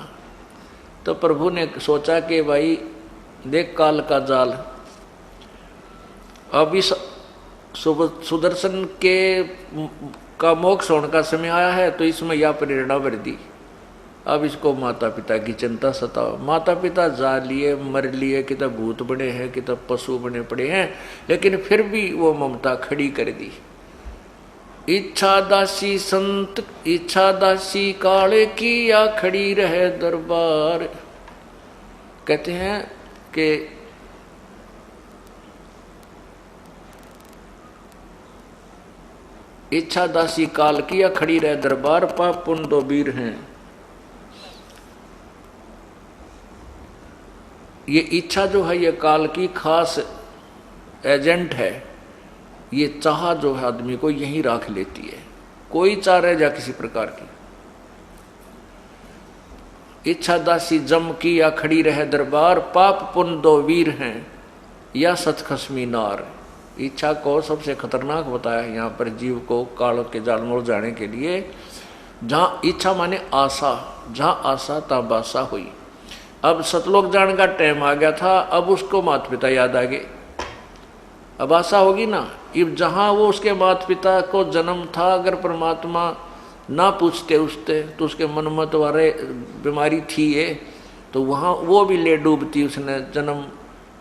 तो प्रभु ने सोचा कि भाई देख काल का जाल, अब इस सुदर्शन के का मोक्ष होने का समय आया है, तो इसमें यह प्रेरणा भर दी। अब इसको माता पिता की चिंता सताओ। माता पिता जा लिए, मर लिए, कि तब भूत बने हैं, कि तब पशु बने पड़े हैं, लेकिन फिर भी वो ममता खड़ी कर दी। इच्छा दासी संत, इच्छा दासी काले की, या खड़ी रहे दरबार। कहते हैं कि इच्छा दासी काल की, या खड़ी रहे दरबार, पाप पुण्य दो वीर हैं। ये इच्छा जो है ये काल की खास एजेंट है। ये चाह जो है आदमी को यहीं राख लेती है, कोई चाह रह जा किसी प्रकार की। इच्छा दासी जम की, या खड़ी रहे दरबार, पाप पुण्य दो वीर हैं, या सतखसमी नार। इच्छा को सबसे खतरनाक बताया है यहाँ पर जीव को काल के जाल में उलझाने के लिए। जहाँ इच्छा माने आशा, जहाँ आशा तहाँ बासा हुई। अब सतलोक जाने का टाइम आ गया था, अब उसको माता पिता याद आ गए। अब आशा होगी ना, अब जहाँ वो उसके माता पिता को जन्म था, अगर परमात्मा ना पूछते उससे, तो उसके मन में तो अरे बीमारी थी ये, तो वहाँ वो भी ले डूबती, उसने जन्म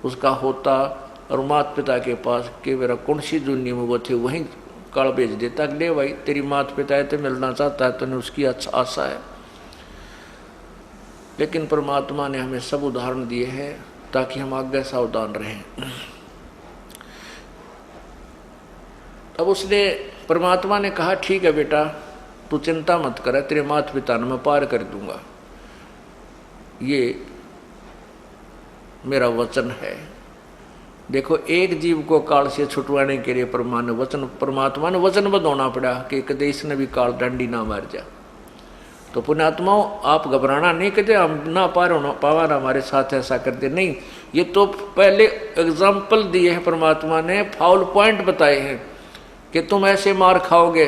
उसका होता, और माता पिता के पास कि मेरा कौन सी दुनिया में वो थे वहीं काल भेज देता, ले भाई तेरी माता पिता है तो मिलना चाहता है, तो उसकी अच्छा आशा है। लेकिन परमात्मा ने हमें सब उदाहरण दिए हैं ताकि हम आगे सावधान रहें। अब उसने, परमात्मा ने कहा ठीक है बेटा, तू चिंता मत कर, तेरे माता पिता ने मैं पार कर दूंगा, ये मेरा वचन है। देखो, एक जीव को काल से छुटवाने के लिए परमात्मा ने वचनबद्ध होना पड़ा कि कदे इसने भी काल डंडी ना मार जा। तो पुण्यात्माओं, आप घबराना नहीं, कहते हम ना पार होना पावा ना हमारे साथ ऐसा करते नहीं। ये तो पहले एग्जाम्पल दिए हैं परमात्मा ने, फाउल पॉइंट बताए हैं कि तुम ऐसे मार खाओगे।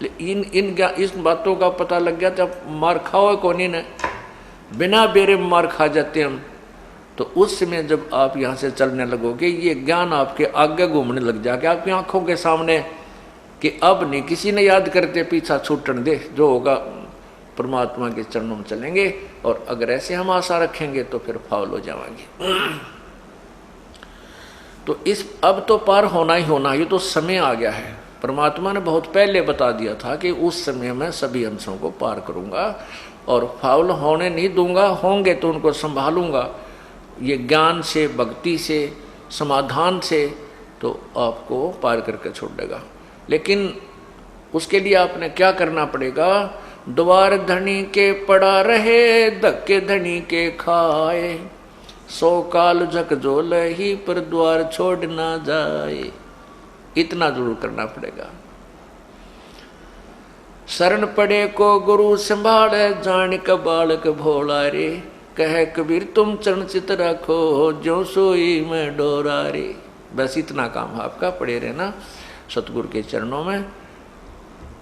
इस बातों का पता लग गया जब मार खाओगे कौन ने, बिना बेरे मार खा जाते हम। तो उस समय जब आप यहाँ से चलने लगोगे, ये ज्ञान आपके आगे घूमने लग जाएगा आपकी आंखों के सामने, कि अब नहीं किसी ने याद करते, पीछा छूटन दे, जो होगा परमात्मा के चरणों में चलेंगे। और अगर ऐसे हम आशा रखेंगे तो फिर फाउल हो जाएंगे। तो इस अब तो पार होना ही होना, ये तो समय आ गया है। परमात्मा ने बहुत पहले बता दिया था कि उस समय मैं सभी अंशों को पार करूंगा और फाउल होने नहीं दूंगा, होंगे तो उनको संभालूंगा। ये ज्ञान से, भक्ति से, समाधान से तो आपको पार करके छोड़ देगा। लेकिन उसके लिए आपने क्या करना पड़ेगा? द्वार धनी के पड़ा रहे, धक्के धनी के खाए, 100 काल झकझोल ही पर द्वार छोड़ ना जाए। इतना जरूर करना पड़ेगा। शरण पड़े को गुरु संभाले, जान का बालक भोला रे, कहे कबीर तुम चरण चित रखो, जो सोई में डोरा रे। बस इतना काम आपका, पड़े रहना सतगुरु के चरणों में,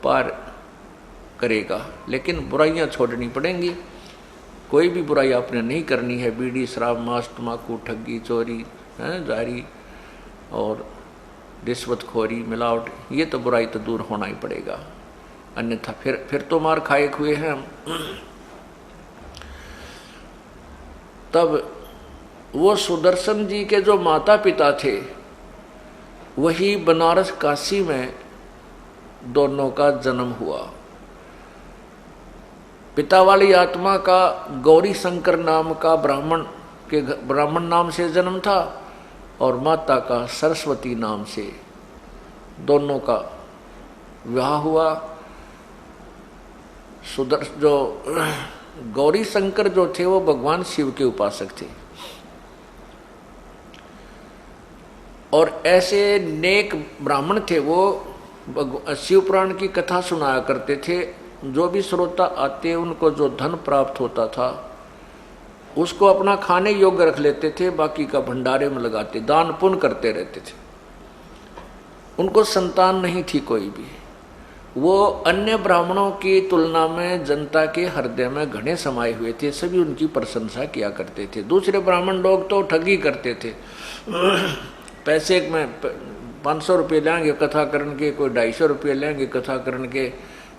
पार करेगा। लेकिन बुराइयां छोड़नी पड़ेंगी। कोई भी बुराई आपने नहीं करनी है, बीड़ी शराब मांस तम्बाकू ठगी चोरी जारी और रिश्वतखोरी मिलावट, ये तो बुराई तो दूर होना ही पड़ेगा, अन्यथा फिर तो मार खाए हुए हैं हम। तब वो सुदर्शन जी के जो माता पिता थे वही बनारस काशी में दोनों का जन्म हुआ। पिता वाली आत्मा का गौरी शंकर नाम का ब्राह्मण नाम से जन्म था और माता का सरस्वती नाम से, दोनों का विवाह हुआ। जो गौरी शंकर जो थे वो भगवान शिव के उपासक थे और ऐसे नेक ब्राह्मण थे, वो शिव पुराण की कथा सुनाया करते थे। जो भी श्रोता आते उनको जो धन प्राप्त होता था उसको अपना खाने योग्य रख लेते थे, बाकी का भंडारे में लगाते, दान पुण्य करते रहते थे। उनको संतान नहीं थी कोई भी। वो अन्य ब्राह्मणों की तुलना में जनता के हृदय में घने समाये हुए थे, सभी उनकी प्रशंसा किया करते थे। दूसरे ब्राह्मण लोग तो ठगी करते थे, पैसे में 500 रुपये लेंगे कथा करने के, कोई 250 रुपये लेंगे कथा करने के,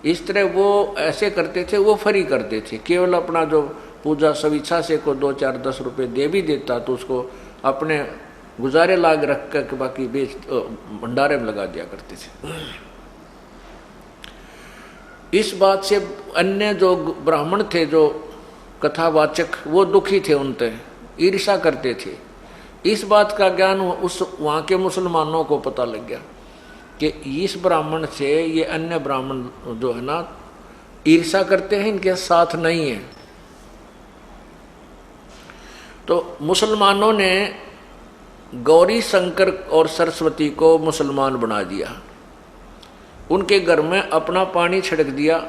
इस तरह वो ऐसे करते थे। वो फरी करते थे, केवल अपना जो पूजा स्वेच्छा से को 2 4 10 रुपये दे भी देता तो उसको अपने गुजारे लाग रख कर बाकी बेच भंडारे में लगा दिया करते थे। इस बात से अन्य जो ब्राह्मण थे जो कथावाचक वो दुखी थे, उनसे ईर्ष्या करते थे। इस बात का ज्ञान उस वहाँ के मुसलमानों को पता लग गया कि इस ब्राह्मण से ये अन्य ब्राह्मण जो है ना ईर्ष्या करते हैं, इनके साथ नहीं है। तो मुसलमानों ने गौरी शंकर और सरस्वती को मुसलमान बना दिया, उनके घर में अपना पानी छिड़क दिया,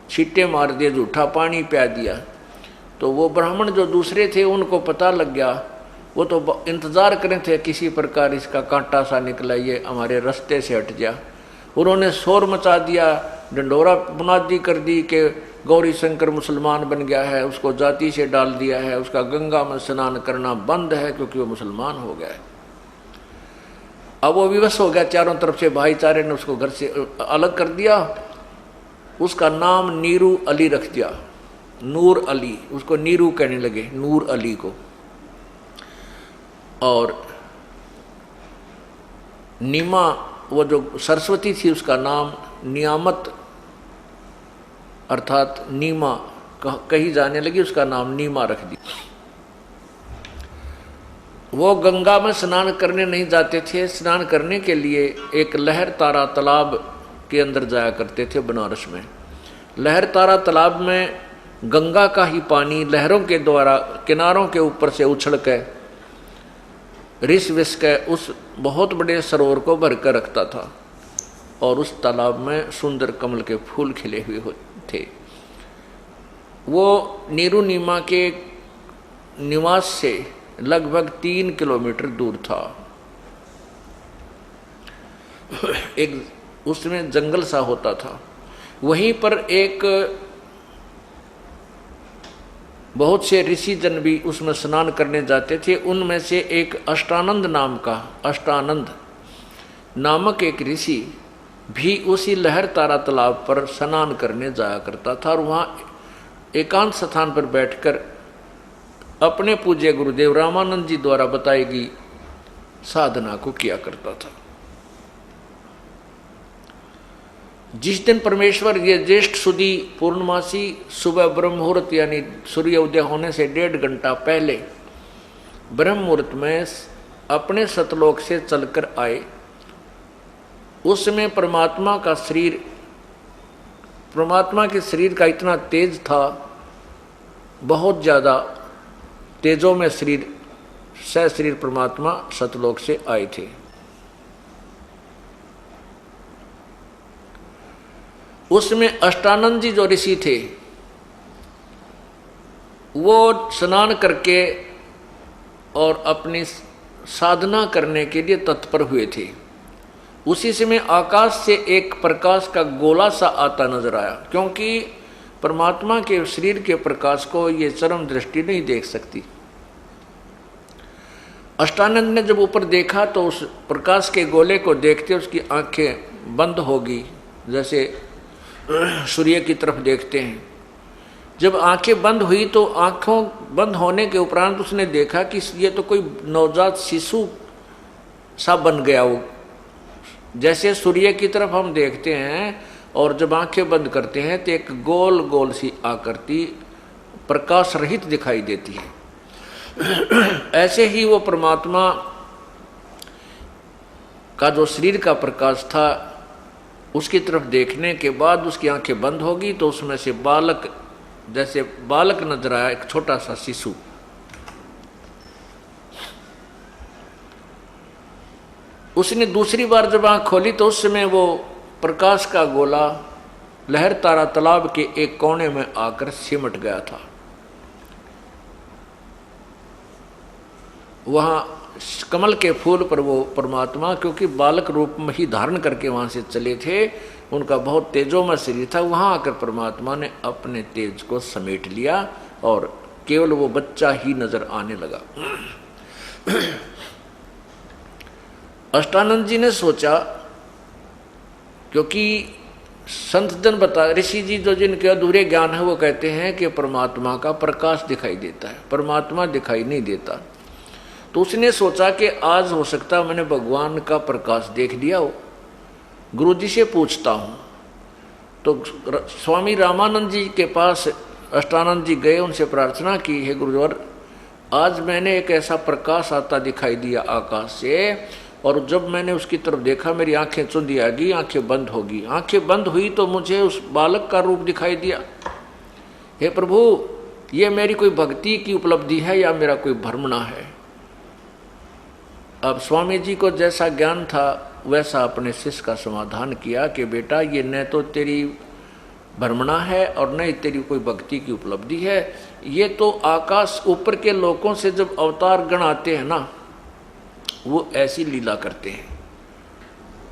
छींटे मार दिए, झूठा पानी पिया दिया। तो वो ब्राह्मण जो दूसरे थे उनको पता लग गया, वो तो इंतज़ार करें थे किसी प्रकार इसका कांटा सा निकला, ये हमारे रास्ते से हट जा। उन्होंने शोर मचा दिया, डंडोरा बुनादी कर दी कि गौरी शंकर मुसलमान बन गया है, उसको जाति से डाल दिया है, उसका गंगा में स्नान करना बंद है क्योंकि वो मुसलमान हो गया है। अब वो विवश हो गया, चारों तरफ से भाईचारे ने उसको घर से अलग कर दिया। उसका नाम नीरू अली रख दिया, नूर अली, उसको नीरू कहने लगे, नूर अली को। और नीमा वो जो सरस्वती थी उसका नाम नियामत अर्थात नीमा कही जाने लगी, उसका नाम नीमा रख दिया। वो गंगा में स्नान करने नहीं जाते थे, स्नान करने के लिए एक लहर तारा तालाब के अंदर जाया करते थे बनारस में। लहर तारा तालाब में गंगा का ही पानी लहरों के द्वारा किनारों के ऊपर से उछल के रिस विस के उस बहुत बड़े सरोवर को भर कर रखता था और उस तालाब में सुंदर कमल के फूल खिले हुए थे। वो नीरू नीमा के निवास से लगभग 3 किलोमीटर दूर था। एक उसमें जंगल सा होता था, वहीं पर एक बहुत से ऋषि जन भी उसमें स्नान करने जाते थे। उनमें से एक अष्टानंद नामक एक ऋषि भी उसी लहर तारा तालाब पर स्नान करने जाया करता था और वहाँ एकांत स्थान पर बैठकर अपने पूज्य गुरुदेव रामानंद जी द्वारा बताई गई साधना को किया करता था। जिस दिन परमेश्वर ये ज्येष्ठ सुदी पूर्णमासी सुबह ब्रह्म मुहूर्त यानी सूर्य उदय होने से 1.5 घंटा पहले ब्रह्म मुहूर्त में अपने सतलोक से चलकर आए, उसमें परमात्मा के शरीर का इतना तेज था, बहुत ज़्यादा तेजों में शरीर परमात्मा सतलोक से आए थे। उसमें अष्टानंद जी जो ऋषि थे वो स्नान करके और अपनी साधना करने के लिए तत्पर हुए थे। उसी समय आकाश से एक प्रकाश का गोला सा आता नजर आया, क्योंकि परमात्मा के शरीर के प्रकाश को ये चरम दृष्टि नहीं देख सकती। अष्टानंद ने जब ऊपर देखा तो उस प्रकाश के गोले को देखते उसकी आंखें बंद होगी, जैसे सूर्य की तरफ देखते हैं। जब आंखें बंद हुई तो आंखों बंद होने के उपरांत उसने देखा कि ये तो कोई नवजात शिशु सा बन गया। वो जैसे सूर्य की तरफ हम देखते हैं और जब आंखें बंद करते हैं तो एक गोल गोल सी आकृति प्रकाश रहित दिखाई देती है। ऐसे ही वो परमात्मा का जो शरीर का प्रकाश था उसकी तरफ देखने के बाद उसकी आंखें बंद होगी तो उसमें से बालक, जैसे बालक नजर आया, एक छोटा सा शिशु। उसने दूसरी बार जब आंख खोली तो उस समय वो प्रकाश का गोला लहर तारा तालाब के एक कोने में आकर सिमट गया था। वहां कमल के फूल पर वो परमात्मा, क्योंकि बालक रूप में ही धारण करके वहां से चले थे, उनका बहुत तेजोमय शरीर था, वहां आकर परमात्मा ने अपने तेज को समेट लिया और केवल वो बच्चा ही नजर आने लगा। अष्टानंद जी ने सोचा, क्योंकि संत जन बता, ऋषि जी जो जिनके अधूरे ज्ञान है वो कहते हैं कि परमात्मा का प्रकाश दिखाई देता है, परमात्मा दिखाई नहीं देता। तो उसने सोचा कि आज हो सकता मैंने भगवान का प्रकाश देख लिया हो, गुरु जी से पूछता हूँ। तो स्वामी रामानंद जी के पास अष्टानंद जी गए, उनसे प्रार्थना की, हे गुरुवर आज मैंने एक ऐसा प्रकाश आता दिखाई दिया आकाश से, और जब मैंने उसकी तरफ देखा मेरी आंखें चुंधी आ गई, आंखें बंद होगी। आंखें बंद हुई तो मुझे उस बालक का रूप दिखाई दिया। हे प्रभु, ये मेरी कोई भक्ति की उपलब्धि है या मेरा कोई भ्रमणा है? अब स्वामी जी को जैसा ज्ञान था वैसा अपने शिष्य का समाधान किया कि बेटा ये न तो तेरी भ्रमणा है और न ही तेरी कोई भक्ति की उपलब्धि है, ये तो आकाश ऊपर के लोगों से जब अवतार गण आते हैं ना, वो ऐसी लीला करते हैं।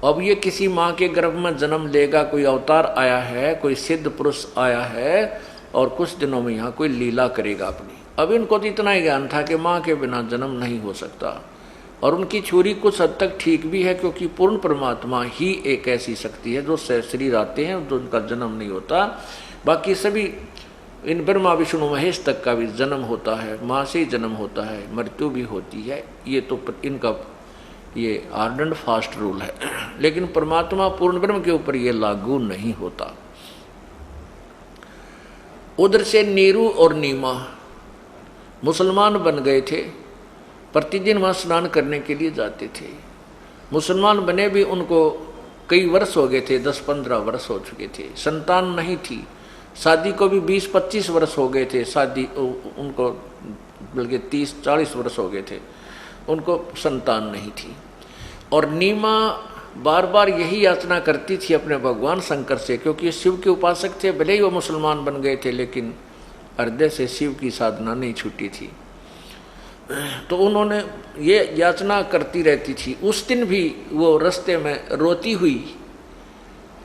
अब ये किसी माँ के गर्भ में जन्म लेगा, कोई अवतार आया है, कोई सिद्ध पुरुष आया है और कुछ दिनों में यहाँ कोई लीला करेगा अपनी। अब इनको तो इतना ही ज्ञान था कि माँ के बिना जन्म नहीं हो सकता, और उनकी छुरी कुछ हद तक ठीक भी है, क्योंकि पूर्ण परमात्मा ही एक ऐसी शक्ति है जो शरीर आते हैं जो उनका जन्म नहीं होता। बाकी सभी इन ब्रह्मा विष्णु महेश तक का भी जन्म होता है, माँ से ही जन्म होता है, मृत्यु भी होती है। ये तो इनका ये हार्ड एंड फास्ट रूल है, लेकिन परमात्मा पूर्ण ब्रह्म के ऊपर ये लागू नहीं होता। उधर से नीरू और नीमा मुसलमान बन गए थे, प्रतिदिन वहाँ स्नान करने के लिए जाते थे। मुसलमान बने भी उनको कई वर्ष हो गए थे, 10-15 वर्ष हो चुके थे, संतान नहीं थी। शादी को भी 20-25 वर्ष हो गए थे, शादी उनको बल्कि 30-40 वर्ष हो गए थे, उनको संतान नहीं थी। और नीमा बार बार यही याचना करती थी अपने भगवान शंकर से, क्योंकि शिव के उपासक थे, भले ही वो मुसलमान बन गए थे लेकिन हृदय से शिव की साधना नहीं छूटी थी। तो उन्होंने ये याचना करती रहती थी। उस दिन भी वो रास्ते में रोती हुई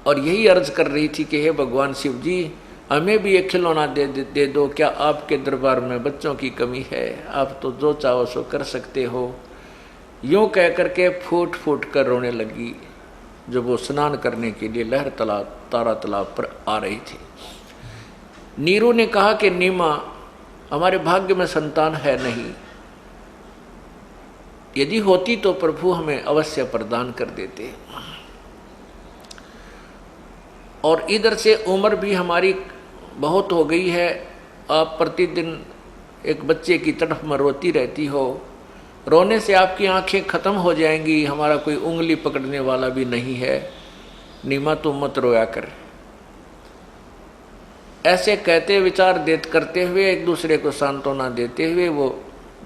और यही अर्ज कर रही थी कि हे भगवान शिव जी, हमें भी एक खिलौना दे दो, क्या आपके दरबार में बच्चों की कमी है? आप तो जो चाहो सो कर सकते हो। यूँ कह करके फूट फूट कर रोने लगी जब वो स्नान करने के लिए लहर तारा तालाब पर आ रही थी। नीरू ने कहा कि नीमा, हमारे भाग्य में संतान है नहीं, यदि होती तो प्रभु हमें अवश्य प्रदान कर देते। और इधर से उम्र भी हमारी बहुत हो गई है, आप प्रतिदिन एक बच्चे की तड़फ में रोती रहती हो, रोने से आपकी आंखें खत्म हो जाएंगी, हमारा कोई उंगली पकड़ने वाला भी नहीं है, नीमा तुम मत रोया कर। ऐसे कहते विचार करते हुए एक दूसरे को सांत्वना देते हुए वो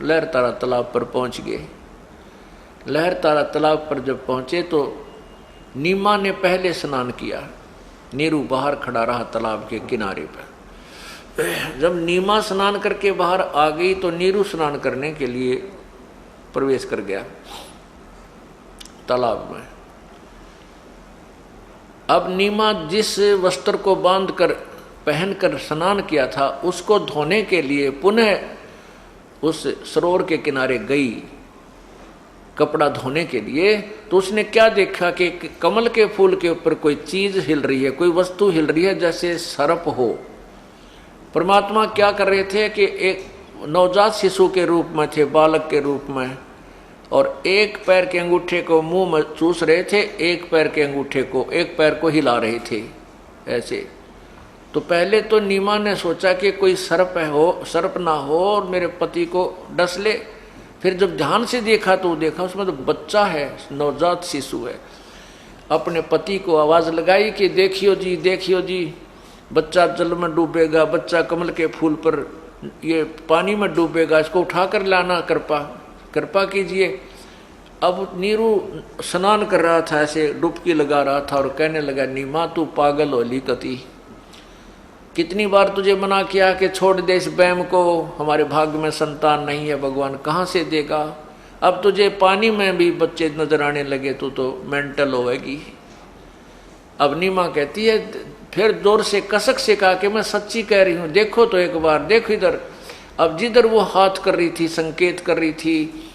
लहर तारा तालाब पर पहुंच गए। लहर तारा तालाब पर जब पहुंचे तो नीमा ने पहले स्नान किया, नीरू बाहर खड़ा रहा तालाब के किनारे पर। जब नीमा स्नान करके बाहर आ गई तो नीरू स्नान करने के लिए प्रवेश कर गया तालाब में। अब नीमा जिस वस्त्र को बांधकर पहनकर स्नान किया था, उसको धोने के लिए पुनः उस सरोवर के किनारे गई कपड़ा धोने के लिए, तो उसने क्या देखा कि कमल के फूल के ऊपर कोई चीज हिल रही है, कोई वस्तु हिल रही है जैसे सर्प हो। परमात्मा क्या कर रहे थे कि एक नवजात शिशु के रूप में थे, बालक के रूप में, और एक पैर के अंगूठे को मुंह में चूस रहे थे, एक पैर के अंगूठे को, एक पैर को हिला रहे थे ऐसे। तो पहले तो नीमा ने सोचा कि कोई सर्प ना हो और मेरे पति को डस ले। फिर जब ध्यान से देखा तो देखा उसमें तो बच्चा है, नवजात शिशु है। अपने पति को आवाज लगाई कि देखियो जी बच्चा जल में डूबेगा, बच्चा कमल के फूल पर ये पानी में डूबेगा, इसको उठा कर लाना, कृपा कीजिए। अब नीरू स्नान कर रहा था, ऐसे डुबकी लगा रहा था और कहने लगा, नीमा तू पागल हो ली कती, कितनी बार तुझे मना किया कि छोड़ दे इस बैम को, हमारे भाग्य में संतान नहीं है, भगवान कहाँ से देगा। अब तुझे पानी में भी बच्चे नजर आने लगे तो मेंटल होएगी। अब नीमा कहती है, फिर जोर से कसक से कहा कि मैं सच्ची कह रही हूँ, देखो तो एक बार, देखो इधर। अब जिधर वो हाथ कर रही थी, संकेत कर रही थी,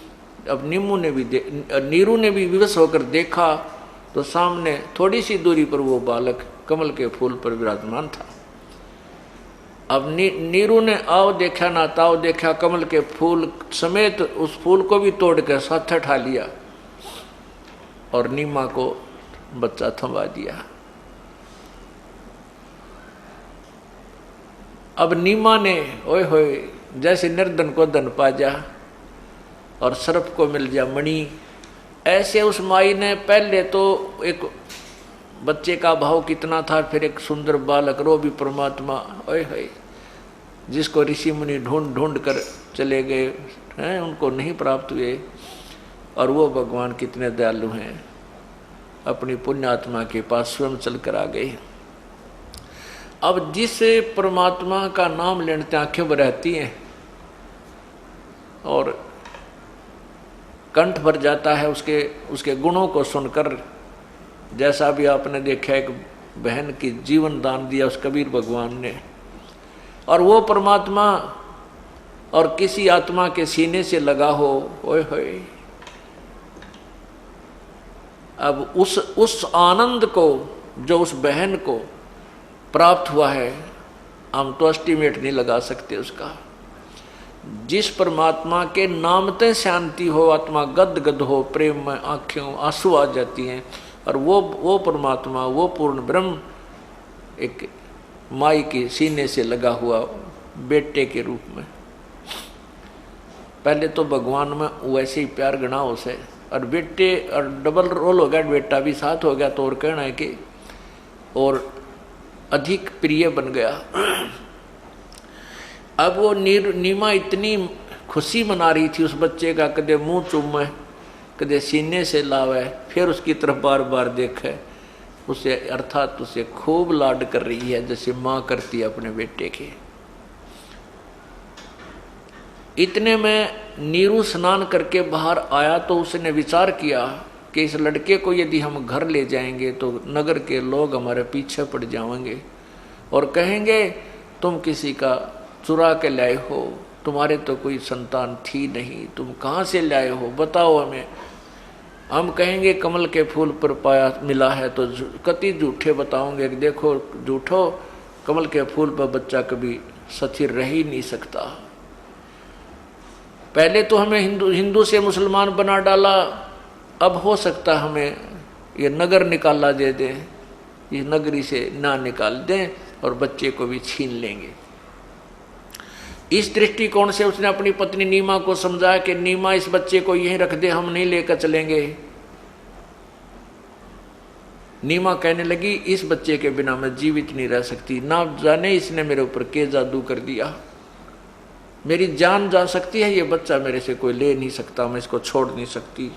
अब नीरू ने भी विवश होकर देखा तो सामने थोड़ी सी दूरी पर वो बालक कमल के फूल पर विराजमान था। अब नीरू ने आओ देखा ना ताओ देखा, कमल के फूल समेत उस फूल को भी तोड़ कर साथ उठा लिया और नीमा को बच्चा थमा दिया। अब नीमा ने ओए होए जैसे निर्धन को धन पा जा और सर्प को मिल जा मणि, ऐसे उस माई ने पहले तो एक बच्चे का भाव कितना था, फिर एक सुंदर बालक, रो भी परमात्मा, ओए होए, जिसको ऋषि मुनि ढूंढ कर चले गए हैं, उनको नहीं प्राप्त हुए, और वो भगवान कितने दयालु हैं, अपनी पुण्यात्मा के पास स्वयं चल कर आ गए। अब जिस परमात्मा का नाम लेने आंखें बरहती हैं और कंठ भर जाता है उसके गुणों को सुनकर, जैसा भी आपने देखा एक बहन की जीवन दान दिया उस कबीर भगवान ने, और वो परमात्मा और किसी आत्मा के सीने से लगा हो, ओए होए, अब उस आनंद को जो उस बहन को प्राप्त हुआ है, हम तो एस्टिमेट नहीं लगा सकते उसका। जिस परमात्मा के नामते शांति हो, आत्मा गद गद हो, प्रेम में आंखों आंसू आ जाती हैं, और वो परमात्मा, वो पूर्ण ब्रह्म एक माई के सीने से लगा हुआ बेटे के रूप में। पहले तो भगवान में वैसे ही प्यार गणा उसे, और बेटे और डबल रोल हो गया, बेटा भी साथ हो गया तो और कहना है कि और अधिक प्रिय बन गया। अब वो नीमा इतनी खुशी मना रही थी उस बच्चे का, कदे मुंह चूमे, कदे सीने से लावे, फिर उसकी तरफ बार बार देखे, उसे अर्थात उसे खूब लाड कर रही है जैसे माँ करती है अपने बेटे के। इतने में नीरू स्नान करके बाहर आया तो उसने विचार किया कि इस लड़के को यदि हम घर ले जाएंगे तो नगर के लोग हमारे पीछे पड़ जाएंगे और कहेंगे तुम किसी का चुरा के लाए हो, तुम्हारे तो कोई संतान थी नहीं, तुम कहाँ से लाए हो बताओ हमें। हम कहेंगे कमल के फूल पर पाया मिला है तो कति झूठे बताओगे, देखो झूठो, कमल के फूल पर बच्चा कभी स्थिर रह ही नहीं सकता। पहले तो हमें हिंदू से मुसलमान बना डाला, अब हो सकता हमें ये नगर निकाला दे दें, ये नगरी से ना निकाल दें और बच्चे को भी छीन लेंगे। इस दृष्टिकोण से उसने अपनी पत्नी नीमा को समझाया कि नीमा इस बच्चे को यहीं रख दे, हम नहीं लेकर चलेंगे। नीमा कहने लगी इस बच्चे के बिना मैं जीवित नहीं रह सकती, ना जाने इसने मेरे ऊपर क्या जादू कर दिया, मेरी जान जा सकती है, ये बच्चा मेरे से कोई ले नहीं सकता, मैं इसको छोड़ नहीं सकती।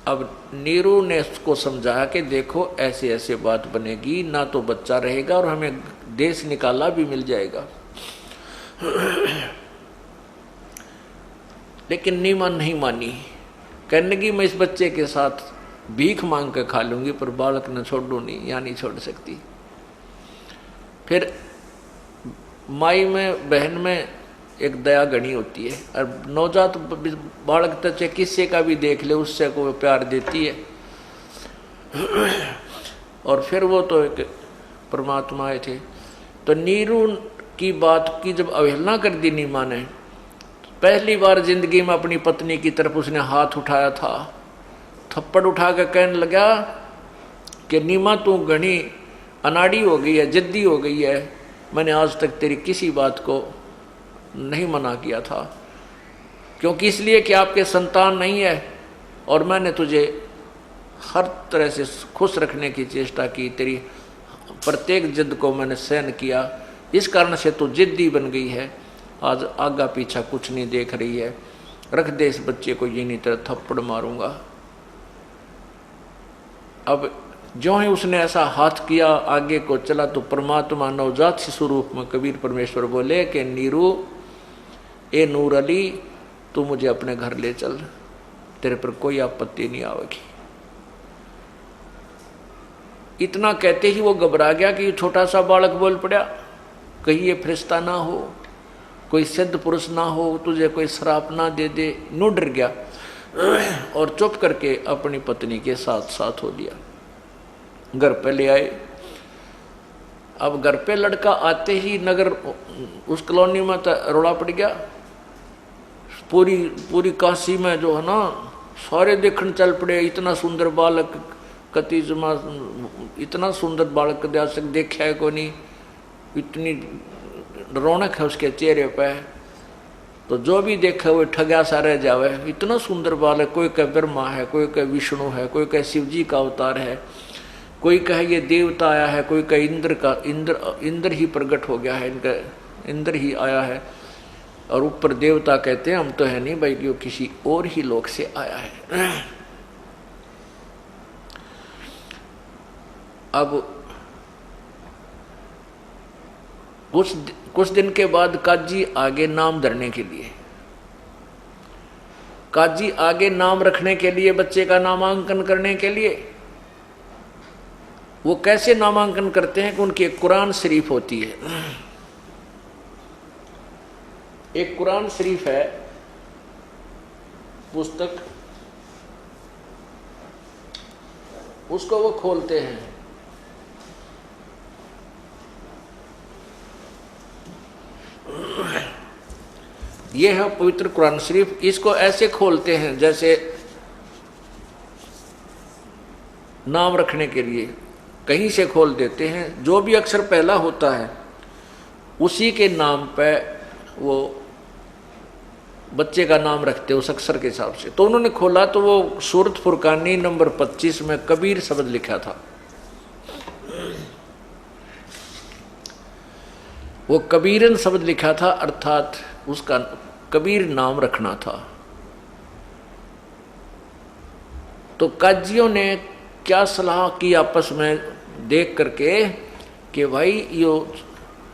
अब नीरू ने उसको समझाया कि देखो ऐसे ऐसे बात बनेगी, ना तो बच्चा रहेगा और हमें देश निकाला भी मिल जाएगा। लेकिन नीमा नहीं मानी, कहने लगी मैं इस बच्चे के साथ भीख मांग कर खा लूंगी पर बालक न छोड़ू नहीं, या नहीं छोड़ सकती। फिर माई में, बहन में एक दया गणी होती है, और नवजात बालक तो चाहे किससे का भी देख ले उससे को प्यार देती है। और फिर वो तो एक परमात्मा आए थे। तो नीरू की बात की जब अवहेलना कर दी नीमा ने, पहली बार जिंदगी में अपनी पत्नी की तरफ उसने हाथ उठाया था, थप्पड़ उठा कर कहने लगा कि नीमा तू घनी अनाड़ी हो गई है, जिद्दी हो गई है, मैंने आज तक तेरी किसी बात को नहीं मना किया था, क्योंकि इसलिए कि आपके संतान नहीं है और मैंने तुझे हर तरह से खुश रखने की चेष्टा की, तेरी प्रत्येक जिद को मैंने सहन किया, इस कारण से तू जिद्दी बन गई है, आज आगा पीछा कुछ नहीं देख रही है, रख दे इस बच्चे को, ये नहीं तरह थप्पड़ मारूंगा। अब जो ही उसने ऐसा हाथ किया आगे को चला तो परमात्मा नवजात शिशु रूप में कबीर परमेश्वर बोले कि नीरू, ए नूर अली, तू मुझे अपने घर ले चल, तेरे पर कोई आपत्ति नहीं आवेगी। इतना कहते ही वो घबरा गया कि छोटा सा बालक बोल पड़ा, कहीं ये फरिश्ता ना हो, कोई सिद्ध पुरुष ना हो, तुझे कोई श्राप ना दे दे। नू डर गया और चुप करके अपनी पत्नी के साथ साथ हो लिया। घर पे ले आए। अब घर पे लड़का आते ही नगर उस कॉलोनी में रोड़ा पड़ गया। पूरी काशी में जो है ना सारे देखने चल पड़े, इतना सुंदर बालक कति जमा, इतना सुंदर बालक कद आज तक देखा है को नहीं, इतनी रौनक है उसके चेहरे पे, तो जो भी देखे वो ठगा सा रह जावे। इतना सुंदर बालक, कोई कह ब्रह्मा है, कोई कह विष्णु है, कोई कह शिव जी का अवतार है, कोई कहे ये देवता आया है, कोई कहे इंद्र ही प्रकट हो गया है, इनका इंद्र ही आया है, और ऊपर देवता कहते हैं हम तो है नहीं भाई, वो किसी और ही लोक से आया है। अब कुछ दिन के बाद काजी आगे नाम धरने के लिए, काजी आगे नाम रखने के लिए, बच्चे का नामांकन करने के लिए, वो कैसे नामांकन करते हैं कि उनकी एक कुरान शरीफ होती है। एक कुरान शरीफ है पुस्तक, उसको वो खोलते हैं। ये है पवित्र कुरान शरीफ। इसको ऐसे खोलते हैं जैसे नाम रखने के लिए कहीं से खोल देते हैं। जो भी अक्षर पहला होता है उसी के नाम पे वो बच्चे का नाम रखते हैं उस अक्षर के हिसाब से। तो उन्होंने खोला तो वो सूरत फुरकानी नंबर 25 में कबीर शब्द लिखा था। वो कबीरन शब्द लिखा था, अर्थात उसका कबीर नाम रखना था। तो काजियों ने क्या सलाह की आपस में देख करके कि भाई यो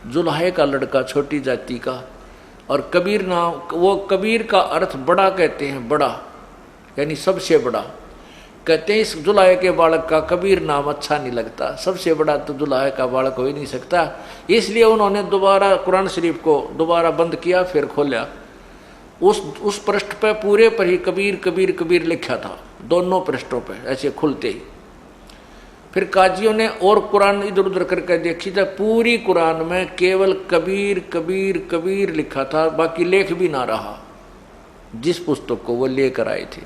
जुल्हे का लड़का, छोटी जाति का, और कबीर नाम, वो कबीर का अर्थ बड़ा कहते हैं, बड़ा यानी सबसे बड़ा कहते हैं। इस जुल्हे के बालक का कबीर नाम अच्छा नहीं लगता, सबसे बड़ा तो जुल्हे का बालक हो ही नहीं सकता। इसलिए उन्होंने दोबारा कुरान शरीफ को दोबारा बंद किया, फिर खोला। उस पृष्ठ पे पूरे पर ही कबीर कबीर कबीर लिखा था, दोनों पृष्ठों पे ऐसे खुलते ही। फिर काजियों ने और कुरान इधर उधर करके देखी था, पूरी कुरान में केवल कबीर कबीर कबीर लिखा था, बाकी लेख भी ना रहा जिस पुस्तक को वो लेकर आए थे।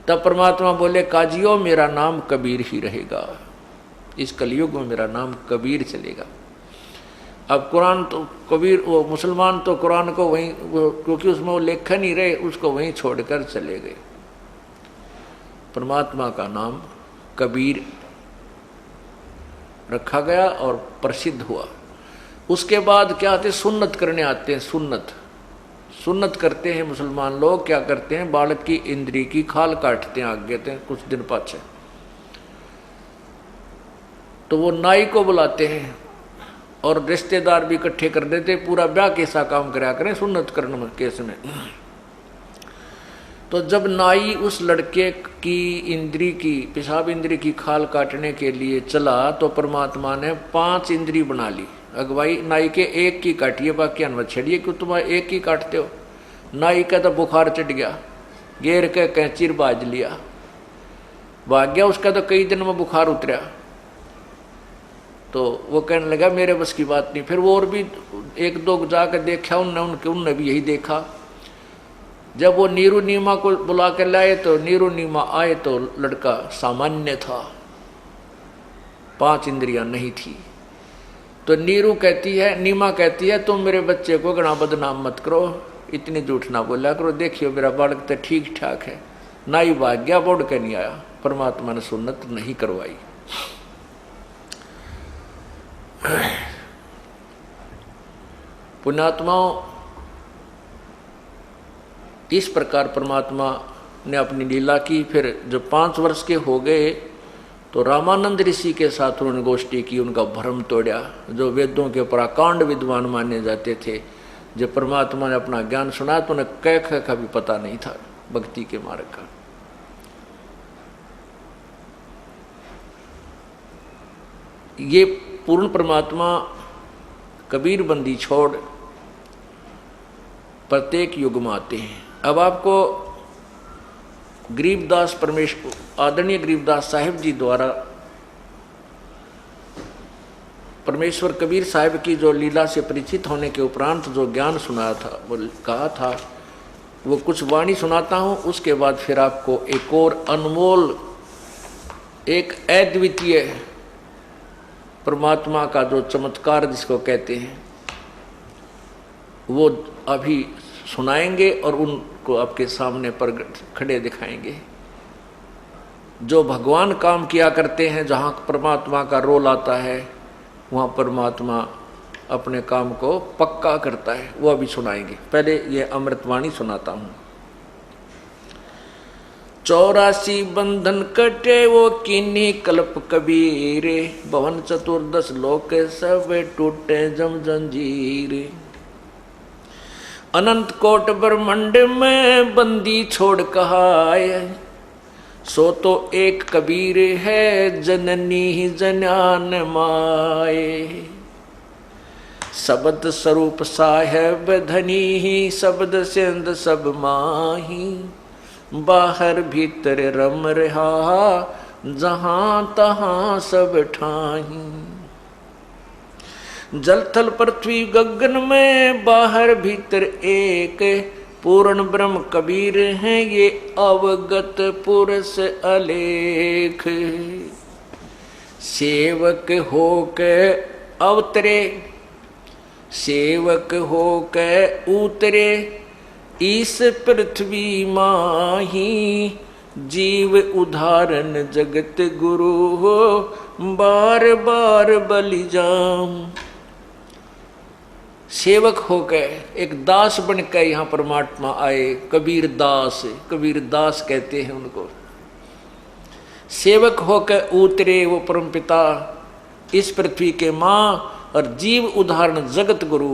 तब परमात्मा बोले, काजियों मेरा नाम कबीर ही रहेगा, इस कलयुग में मेरा नाम कबीर चलेगा। अब कुरान तो कबीर, वो मुसलमान तो कुरान को वहीं, क्योंकि उसमें वो लेखा नहीं रहे, उसको वहीं छोड़कर चले गए। परमात्मा का नाम कबीर रखा गया और प्रसिद्ध हुआ। उसके बाद क्या आते, सुन्नत करने आते हैं। सुन्नत करते हैं मुसलमान लोग। क्या करते हैं, बालक की इंद्री की खाल काटते हैं आगे थे कुछ दिन पाछे। तो वो नाई को बुलाते हैं और रिश्तेदार भी इकट्ठे कर देते, पूरा ब्याह कैसा काम कराया करें सुन्नत करने केस में। तो जब नाई उस लड़के की इंद्री की पेशाब इंद्री की खाल काटने के लिए चला तो परमात्मा ने 5 इंद्री बना ली। अगवाई नाई के एक की काटिए, बाकी अनवत छेड़िए, क्यों तुम एक ही काटते हो। नाई का तो बुखार चढ़ गया, गेर के कैंचीर बाज लिया, भाग गया। उसका तो कई दिन में बुखार उतरा। तो वो कहने लगा मेरे बस की बात नहीं। फिर वो और भी 1-2 जाकर देखा उनने भी यही देखा। जब वो नीरू नीमा को बुला कर लाए तो नीरू नीमा आए तो लड़का सामान्य था, 5 इंद्रियां नहीं थी। तो नीरू कहती है, नीमा कहती है तुम मेरे बच्चे को घना बदनाम मत करो, इतनी झूठ ना बोला करो, देखियो मेरा बालक तो ठीक ठाक है। नाई भाग गया, बोड़ के नहीं आया। परमात्मा ने सुन्नत नहीं करवाई। पुण्यात्माओं, इस प्रकार परमात्मा ने अपनी लीला की। फिर जब 5 वर्ष के हो गए तो रामानंद ऋषि के साथ उन्होंने गोष्ठी की, उनका भ्रम तोड़ा। जो वेदों के पराकांड विद्वान माने जाते थे, जब परमात्मा ने अपना ज्ञान सुना तो उन्हें कह का भी पता नहीं था भक्ति के मार्ग का। ये पूर्ण परमात्मा कबीर बंदी छोड़ प्रत्येक युग में आते हैं। अब आपको गरीबदास परमेश्वर आदरणीय गरीबदास साहिब जी द्वारा परमेश्वर कबीर साहिब की जो लीला से परिचित होने के उपरांत जो ज्ञान सुनाया था, वो कहा था, वो कुछ वाणी सुनाता हूँ। उसके बाद फिर आपको एक और अनमोल, एक अद्वितीय परमात्मा का जो चमत्कार जिसको कहते हैं वो अभी सुनाएंगे और उनको आपके सामने पर खड़े दिखाएंगे। जो भगवान काम किया करते हैं, जहाँ परमात्मा का रोल आता है वहाँ परमात्मा अपने काम को पक्का करता है, वो अभी सुनाएंगे। पहले ये अमृतवाणी सुनाता हूँ। 84 बंधन कटे वो किन्हीं कल्प कबीर, भवन 14 लोक सब टूटे जम जंजीर। अनंत कोट ब्रह्मंड में बंदी छोड़ कहाए, सो तो एक कबीर है जननी ही जन्यान माए। शब्द स्वरूप साहेब धनी ही शब्द सिंध सब माही, बाहर भीतर रम रहा जहां तहां सब ठाही। जल थल पृथ्वी गगन में बाहर भीतर एक, पूर्ण ब्रह्म कबीर हैं ये अवगत पुरुष अलेख। सेवक होके अवतरे, सेवक होके उतरे, इस पृथ्वी माही, जीव उदाहरण जगत गुरु हो, बार बार बलि जाऊं। सेवक होकर एक दास बनकर यहाँ परमात्मा आए, कबीर दास, कबीर दास कहते हैं उनको। सेवक होकर उतरे वो परमपिता इस पृथ्वी के माँ, और जीव उदाहरण जगत गुरु,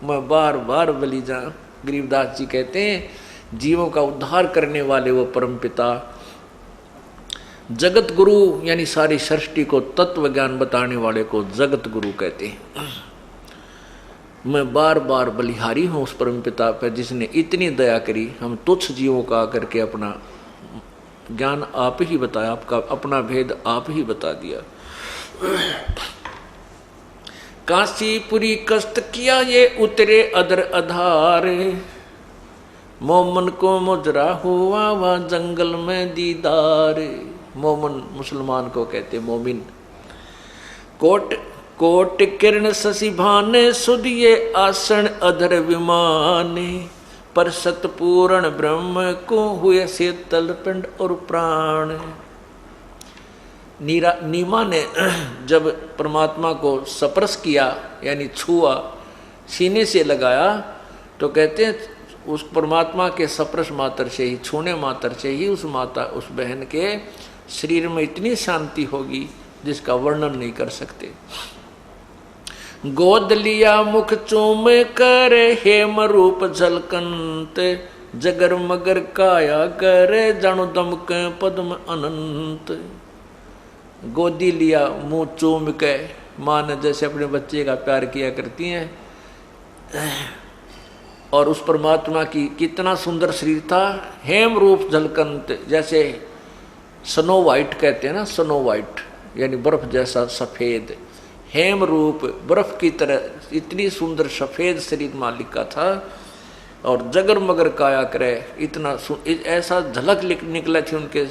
मैं बार बार बलि जाऊं। गरीबदास जी कहते हैं जीवों का उद्धार करने वाले वो परमपिता, जगत गुरु यानी सारी सृष्टि को तत्व ज्ञान बताने वाले को जगत गुरु कहते हैं। मैं बार बार बलिहारी हूँ उस परमपिता पर जिसने इतनी दया करी। हम तुच्छ जीवों का आकर के अपना ज्ञान आप ही बताया, आपका अपना भेद आप ही बता दिया। काशीपुरी कष्ट किया ये उतरे अदर आधार, मोमन को मुजरा हुआ वह जंगल में दीदार। मोमन मुसलमान को कहते मोमिन। कोट कोट किरण शशि भाने, सुधिये आसन अधर विमाने, पर सतपूर्ण ब्रह्म को हुए शीतल पिंड और प्राण। नीमा ने जब परमात्मा को स्पर्श किया यानी छुआ, सीने से लगाया, तो कहते हैं उस परमात्मा के स्पर्श मात्र से ही, छूने मात्र से ही उस माता, उस बहन के शरीर में इतनी शांति होगी जिसका वर्णन नहीं कर सकते। गोद लिया मुख चूम कर हेम रूप झलकंत, जगर मगर काया करे जानो दमक पद्म अनंत। गोदी लिया मुंह चूम के, माँ ने जैसे अपने बच्चे का प्यार किया करती हैं। और उस परमात्मा की कितना सुंदर शरीर था, हेम रूप झलकंत, जैसे स्नो वाइट कहते हैं ना, स्नो वाइट यानी बर्फ जैसा सफेद, हेम रूप बर्फ की तरह इतनी सुंदर सफेद शरीर मालिक का था। और जगर मगर काया करे, इतना ऐसा झलक निकला थी उनके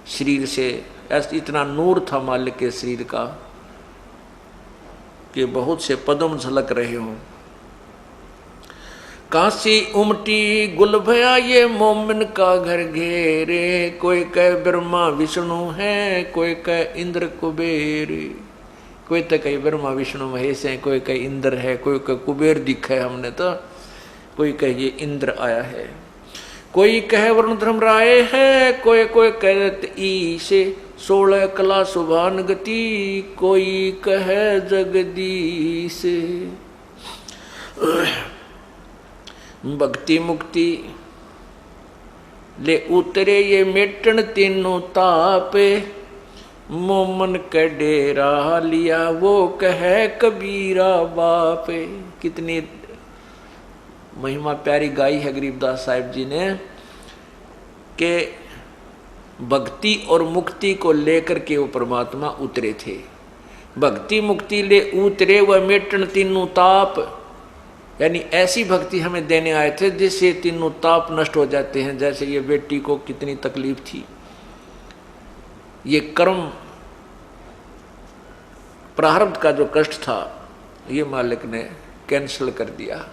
शरीर से, ऐसा इतना नूर था मालिक के शरीर का कि बहुत से पद्म झलक रहे हों। काशी उमटी गुल भया ये मोमिन का घर घेरे, कोई कह ब्रह्मा विष्णु है, कोई कह इंद्र कुबेर। कोई तो कहीं ब्रह्मा विष्णु महेश है, कोई कहीं इंद्र है, कोई कह कुबेर दिखा है हमने तो, कोई कह ये इंद्र आया है, कोई कह वरुण धर्मराय है, कोई कोई कहत ईशे 16 कला सुभान गति, कोई कह जगदीश। भक्ति मुक्ति ले उतरे ये मेटन तीनों तापे, मोमन के डेरा लिया वो कह कबीरा बापे। कितनी महिमा प्यारी गाई है गरीबदास साहिब जी ने, कि भक्ति और मुक्ति को लेकर के वो परमात्मा उतरे थे। भक्ति मुक्ति ले उतरे वह मेटन तीनों ताप, यानी ऐसी भक्ति हमें देने आए थे जिससे तीनों ताप नष्ट हो जाते हैं। जैसे ये बेटी को कितनी तकलीफ थी, ये कर्म प्रारब्ध का जो कष्ट था ये मालिक ने कैंसिल कर दिया।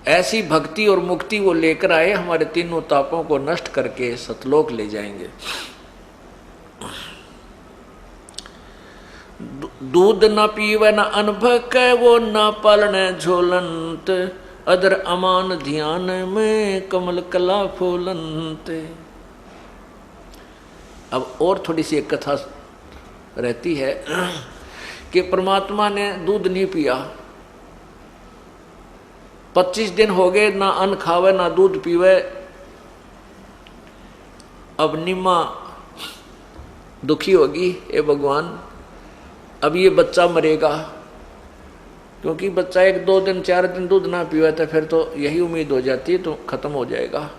ऐसी भक्ति और मुक्ति वो लेकर आए, हमारे तीनों तापों को नष्ट करके सतलोक ले जाएंगे। दूध न पीवे न अनभक, वो न पालने झोलंत, अदर अमान ध्यान में कमल कला फूलंत। अब और थोड़ी सी एक कथा रहती है कि परमात्मा ने दूध नहीं पिया, 25 दिन हो गए, ना अन्न खावे ना दूध पीवे। अब निम्मा दुखी होगी, ए भगवान अब ये बच्चा मरेगा, क्योंकि बच्चा 1-2 दिन 4 दिन दूध ना पीवा था फिर तो यही उम्मीद हो जाती है तो खत्म हो जाएगा।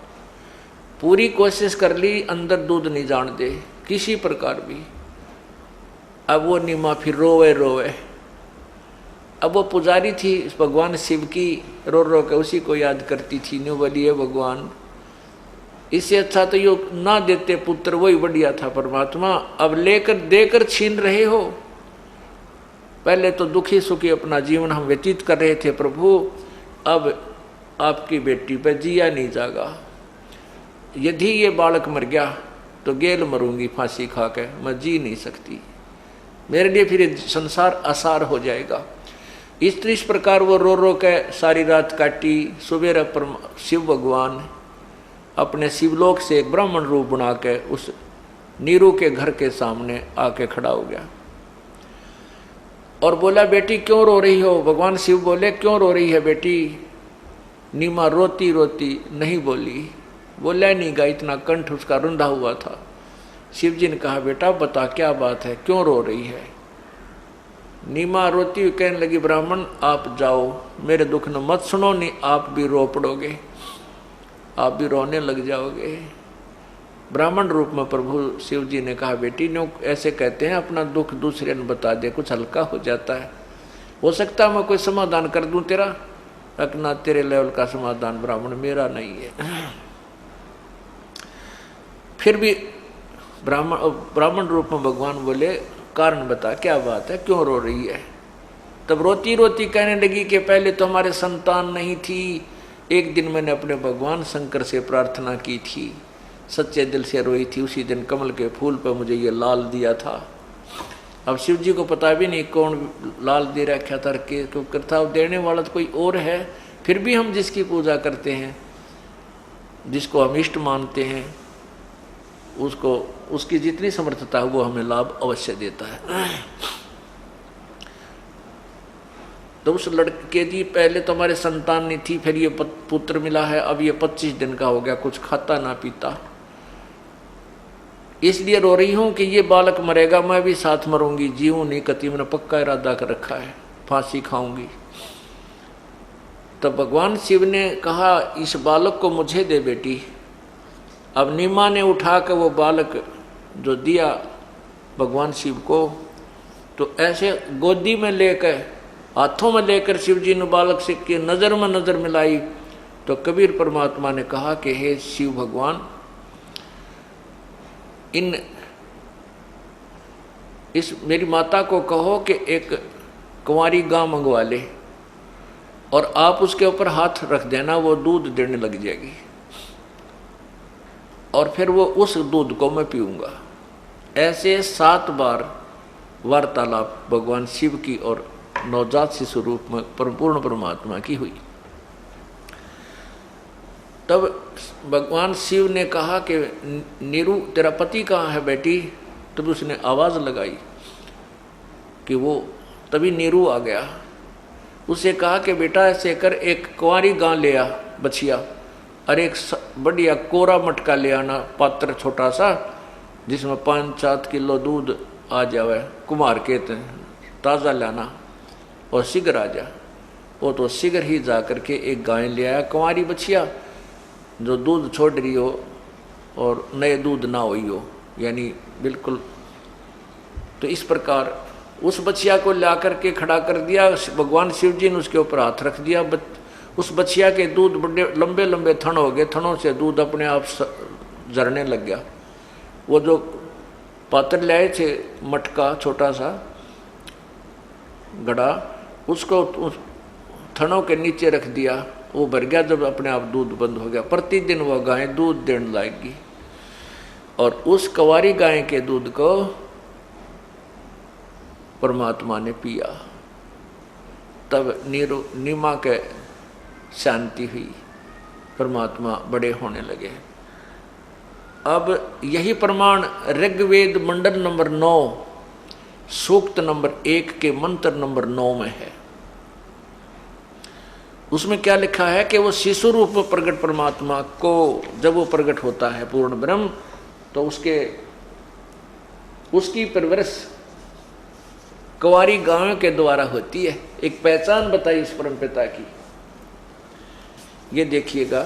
पूरी कोशिश कर ली, अंदर दूध नहीं जान दे किसी प्रकार भी। अब वो निम्मा फिर रोवे रोवे। अब वो पुजारी थी भगवान शिव की, रो रो के उसी को याद करती थी। न्यू बोलिए भगवान इससे अच्छा तो यो ना देते पुत्र, वही बढ़िया था परमात्मा। अब लेकर देकर छीन रहे हो। पहले तो दुखी सुखी अपना जीवन हम व्यतीत कर रहे थे प्रभु, अब आपकी बेटी पर जिया नहीं जागा। यदि ये बालक मर गया तो गेल मरूंगी फांसी खा के, मैं जी नहीं सकती, मेरे लिए फिर संसार आसार हो जाएगा। इस प्रकार वो रो रो के सारी रात काटी। सुबेरा शिव भगवान अपने शिवलोक से एक ब्राह्मण रूप बना के उस नीरू के घर के सामने आके खड़ा हो गया और बोला, बेटी क्यों रो रही हो? भगवान शिव बोले, क्यों रो रही है बेटी? नीमा रोती रोती नहीं बोली, बोला नहीं गा, इतना कंठ उसका रुंधा हुआ था। शिव जी ने कहा, बेटा बता क्या बात है, क्यों रो रही है? नीमा रोती हुई कहने लगी, ब्राह्मण आप जाओ, मेरे दुख न मत सुनो, नहीं आप भी रो पड़ोगे, आप भी रोने लग जाओगे। ब्राह्मण रूप में प्रभु शिव जी ने कहा, बेटी नो ऐसे कहते हैं अपना दुख दूसरे ने बता दे, कुछ हल्का हो जाता है, हो सकता मैं कोई समाधान कर दूं तेरा। रखना तेरे लेवल का समाधान ब्राह्मण, मेरा नहीं है। फिर भी ब्राह्मण रूप में भगवान बोले, कारण बता क्या बात है, क्यों रो रही है? तब रोती रोती कहने लगी कि पहले तो हमारे संतान नहीं थी, एक दिन मैंने अपने भगवान शंकर से प्रार्थना की थी, सच्चे दिल से रोई थी, उसी दिन कमल के फूल पर मुझे ये लाल दिया था। अब शिव जी को पता भी नहीं कौन लाल दे रखा था, क्योंकि था देने वाला तो कोई और है। फिर भी हम जिसकी पूजा करते हैं, जिसको हम इष्ट मानते हैं, उसको उसकी जितनी समर्थता है वो हमें लाभ अवश्य देता है। तो उस लड़के जी पहले तो हमारे संतान नहीं थी, फिर ये पुत्र मिला है, अब ये 25 दिन का हो गया, कुछ खाता ना पीता, इसलिए रो रही हूं कि ये बालक मरेगा, मैं भी साथ मरूंगी, जीऊं नहीं कती, मैंने पक्का इरादा कर रखा है, फांसी खाऊंगी। तब भगवान शिव ने कहा इस बालक को मुझे दे बेटी। अब नीमा ने उठा कर वो बालक जो दिया भगवान शिव को, तो ऐसे गोदी में लेकर, हाथों में लेकर शिव जी ने बालक से की नज़र में नज़र मिलाई, तो कबीर परमात्मा ने कहा कि हे शिव भगवान, इस मेरी माता को कहो कि एक कुंवारी गां मंगवा ले और आप उसके ऊपर हाथ रख देना, वो दूध देने लग जाएगी और फिर वो उस दूध को मैं पीऊंगा। ऐसे 7 बार वार्तालाप भगवान शिव की और नवजात शिशु रूप में पूर्ण परमात्मा की हुई। तब भगवान शिव ने कहा कि नीरू तेरा पति कहाँ है बेटी? तब उसने आवाज़ लगाई कि वो, तभी नीरू आ गया। उसे कहा कि बेटा ऐसे कर, एक कुंवारी गां ले आ बछिया, और एक बढ़िया कोरा मटका ले आना, पात्र छोटा सा जिसमें 5-7 किलो दूध आ जावे, कुमार के ताज़ा लाना, और शीघ्र आ जा। वो तो शीघ्र ही जा करके एक गाय ले आया, कुंवारी बछिया जो दूध छोड़ रही हो और नए दूध ना हुई हो, यानी बिल्कुल। तो इस प्रकार उस बछिया को ला करके खड़ा कर दिया, भगवान शिव जी ने उसके ऊपर हाथ रख दिया। उस बछिया के दूध बड़े लंबे लंबे थन हो गए, थनों से दूध अपने आप झरने लग गया। वो जो पात्र लाए थे मटका छोटा सा घड़ा, उसको उस थनों के नीचे रख दिया, वो भर गया। जब अपने आप दूध बंद हो गया, प्रतिदिन वह गाय दूध देने लगेगी और उस कुंवारी गाय के दूध को परमात्मा ने पिया। तब नीमा के शांति हुई, परमात्मा बड़े होने लगे। अब यही प्रमाण ऋग्वेद मंडल नंबर 9 सूक्त नंबर 1 के मंत्र नंबर 9 में है। उसमें क्या लिखा है कि वो शिशु रूप में प्रकट परमात्मा को जब वो प्रकट होता है पूर्ण ब्रह्म, तो उसकी परवरिश कुंवारी गायों के द्वारा होती है। एक पहचान बताई इस परम पिता की, ये देखिएगा।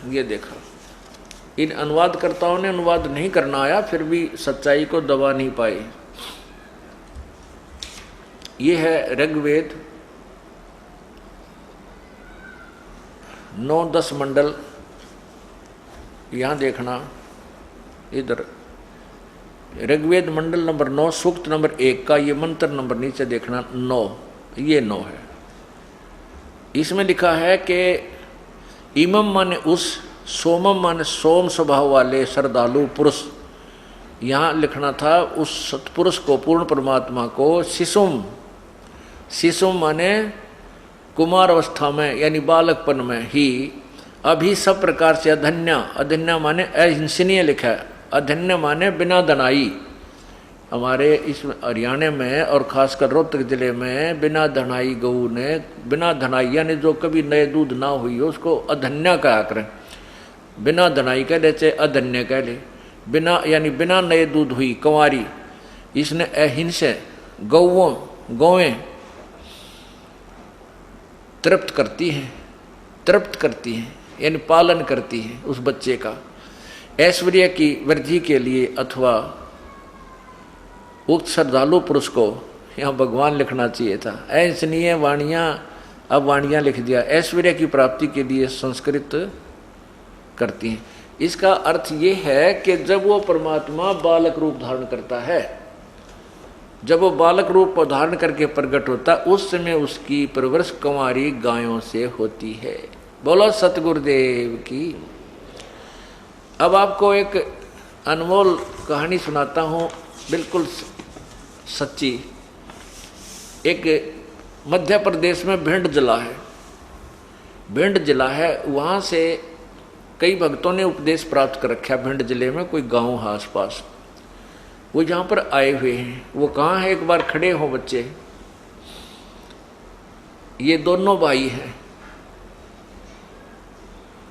ये देखा, इन अनुवादकर्ताओं ने अनुवाद नहीं करना आया, फिर भी सच्चाई को दबा नहीं पाए। ये है ऋग्वेद 9-10 मंडल, यहाँ देखना, इधर ऋग्वेद मंडल नंबर 9 सूक्त नंबर 1 का ये मंत्र नंबर नीचे देखना 9, ये 9 है। इसमें लिखा है कि इमम माने उस, सोमम माने सोम स्वभाव वाले श्रद्धालु पुरुष। यहाँ लिखना था उस सत्पुरुष को, पूर्ण परमात्मा को। शिशुम माने कुमार अवस्था में, यानी बालकपन में ही, अभी सब प्रकार से अधन्या माने अहिंसनीय लिखा है, अधन्य माने बिना धनाई। हमारे इस हरियाणा में और खासकर रोहतक जिले में बिना धनाई गऊ ने, बिना धनाई यानी जो कभी नए दूध ना हुई हो उसको अधन्या कहा करें। बिना धनाई कह ले चाहे अधन्य कह ले, बिना यानी बिना नए दूध हुई कुंवारी, इसने अहिंसा गौएं तृप्त करती हैं यानी पालन करती हैं उस बच्चे का, ऐश्वर्य की वृद्धि के लिए। अथवा उक्त श्रद्धालु पुरुष को, यहाँ भगवान लिखना चाहिए था, ऐसनीय वाणियाँ, अब वाणियाँ लिख दिया, ऐश्वर्य की प्राप्ति के लिए संस्कृत करती हैं। इसका अर्थ ये है कि जब वो परमात्मा बालक रूप धारण करता है, जब वो बालक रूप धारण करके प्रकट होता, उस समय उसकी परवरिश कुंवारी गायों से होती है। बोलो सतगुरुदेव की। अब आपको एक अनमोल कहानी सुनाता हूँ, बिल्कुल सच्ची। एक मध्य प्रदेश में भिंड जिला है, भिंड जिला है, वहाँ से कई भक्तों ने उपदेश प्राप्त कर रखा। भिंड जिले में कोई गांव है आसपास, वो यहाँ पर आए हुए हैं। वो कहाँ है, एक बार खड़े हो बच्चे। ये दोनों भाई हैं,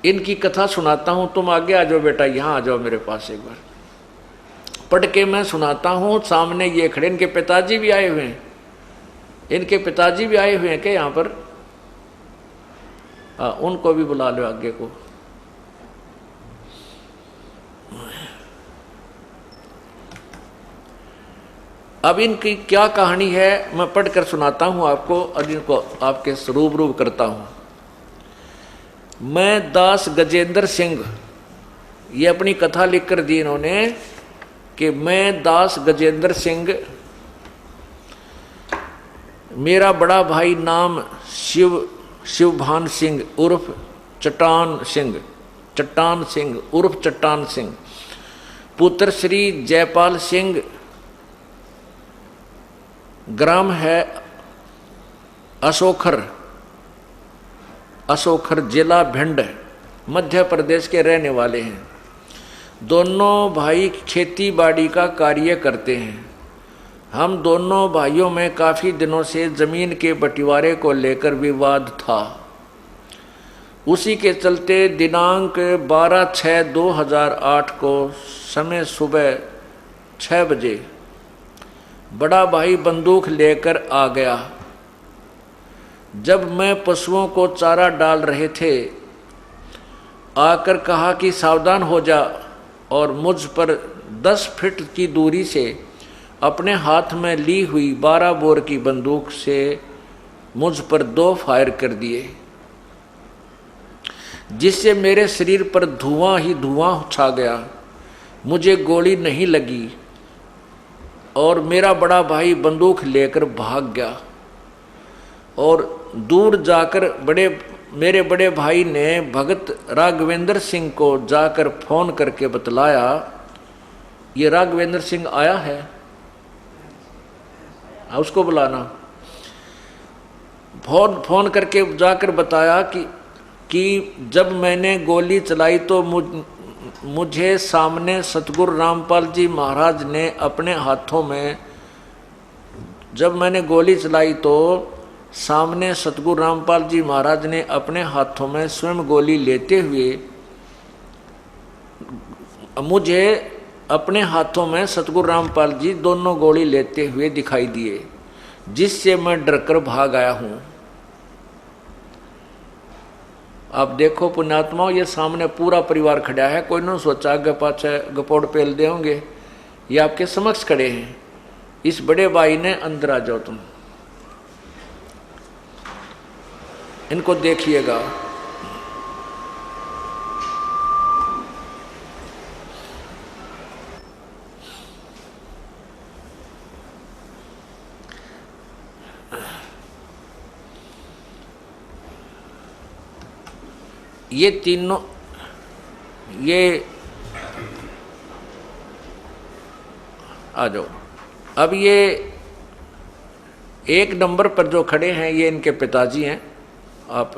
इनकी कथा सुनाता हूँ। तुम आगे आ जाओ बेटा, यहाँ आ जाओ मेरे पास एक बार, पढ़ के मैं सुनाता हूँ। सामने ये खड़े, इनके पिताजी भी आए हुए हैं। इनके पिताजी भी आए हुए हैं क्या यहाँ पर? उनको भी बुला लो आगे को। अब इनकी क्या कहानी है मैं पढ़कर सुनाता हूं आपको और इनको आपके रूबरू करता हूं। मैं दास गजेंद्र सिंह, ये अपनी कथा लिखकर दी इन्होंने कि मैं दास गजेंद्र सिंह, मेरा बड़ा भाई नाम शिवभान सिंह उर्फ चट्टान सिंह उर्फ चट्टान सिंह, पुत्र श्री जयपाल सिंह, ग्राम है असोखर जिला भिंड, मध्य प्रदेश के रहने वाले हैं। दोनों भाई खेती बाड़ी का कार्य करते हैं। हम दोनों भाइयों में काफ़ी दिनों से ज़मीन के बंटवारे को लेकर विवाद था। उसी के चलते दिनांक 12/6/2008 को समय सुबह 6 बजे बड़ा भाई बंदूक लेकर आ गया। जब मैं पशुओं को चारा डाल रहे थे, आकर कहा कि सावधान हो जा, और मुझ पर 10 फीट की दूरी से अपने हाथ में ली हुई 12 बोर की बंदूक से मुझ पर 2 फायर कर दिए, जिससे मेरे शरीर पर धुआं ही धुआं छा गया। मुझे गोली नहीं लगी और मेरा बड़ा भाई बंदूक लेकर भाग गया। और दूर जाकर मेरे बड़े भाई ने भगत राघवेंद्र सिंह को जाकर फोन करके बतलाया। ये राघवेंद्र सिंह आया है, उसको बुलाना। फोन करके जाकर बताया कि जब मैंने गोली चलाई तो मुझे सामने सतगुरु रामपाल जी महाराज ने अपने हाथों में, जब मैंने गोली चलाई तो सामने सतगुरु रामपाल जी महाराज ने अपने हाथों में स्वयं गोली लेते हुए, मुझे अपने हाथों में सतगुरु रामपाल जी दोनों गोली लेते हुए दिखाई दिए, जिससे मैं डरकर भाग आया हूँ। आप देखो पुण्यात्माओं, ये सामने पूरा परिवार खड़ा है, कोई न सोचा आगे पाछे गपोड़ पेल दे होंगे। ये आपके समक्ष खड़े हैं। इस बड़े भाई ने अंदर आ जाओ, तुम इनको देखिएगा। ये तीनों, ये आ जाओ। अब ये एक नंबर पर जो खड़े हैं ये इनके पिताजी हैं। आप,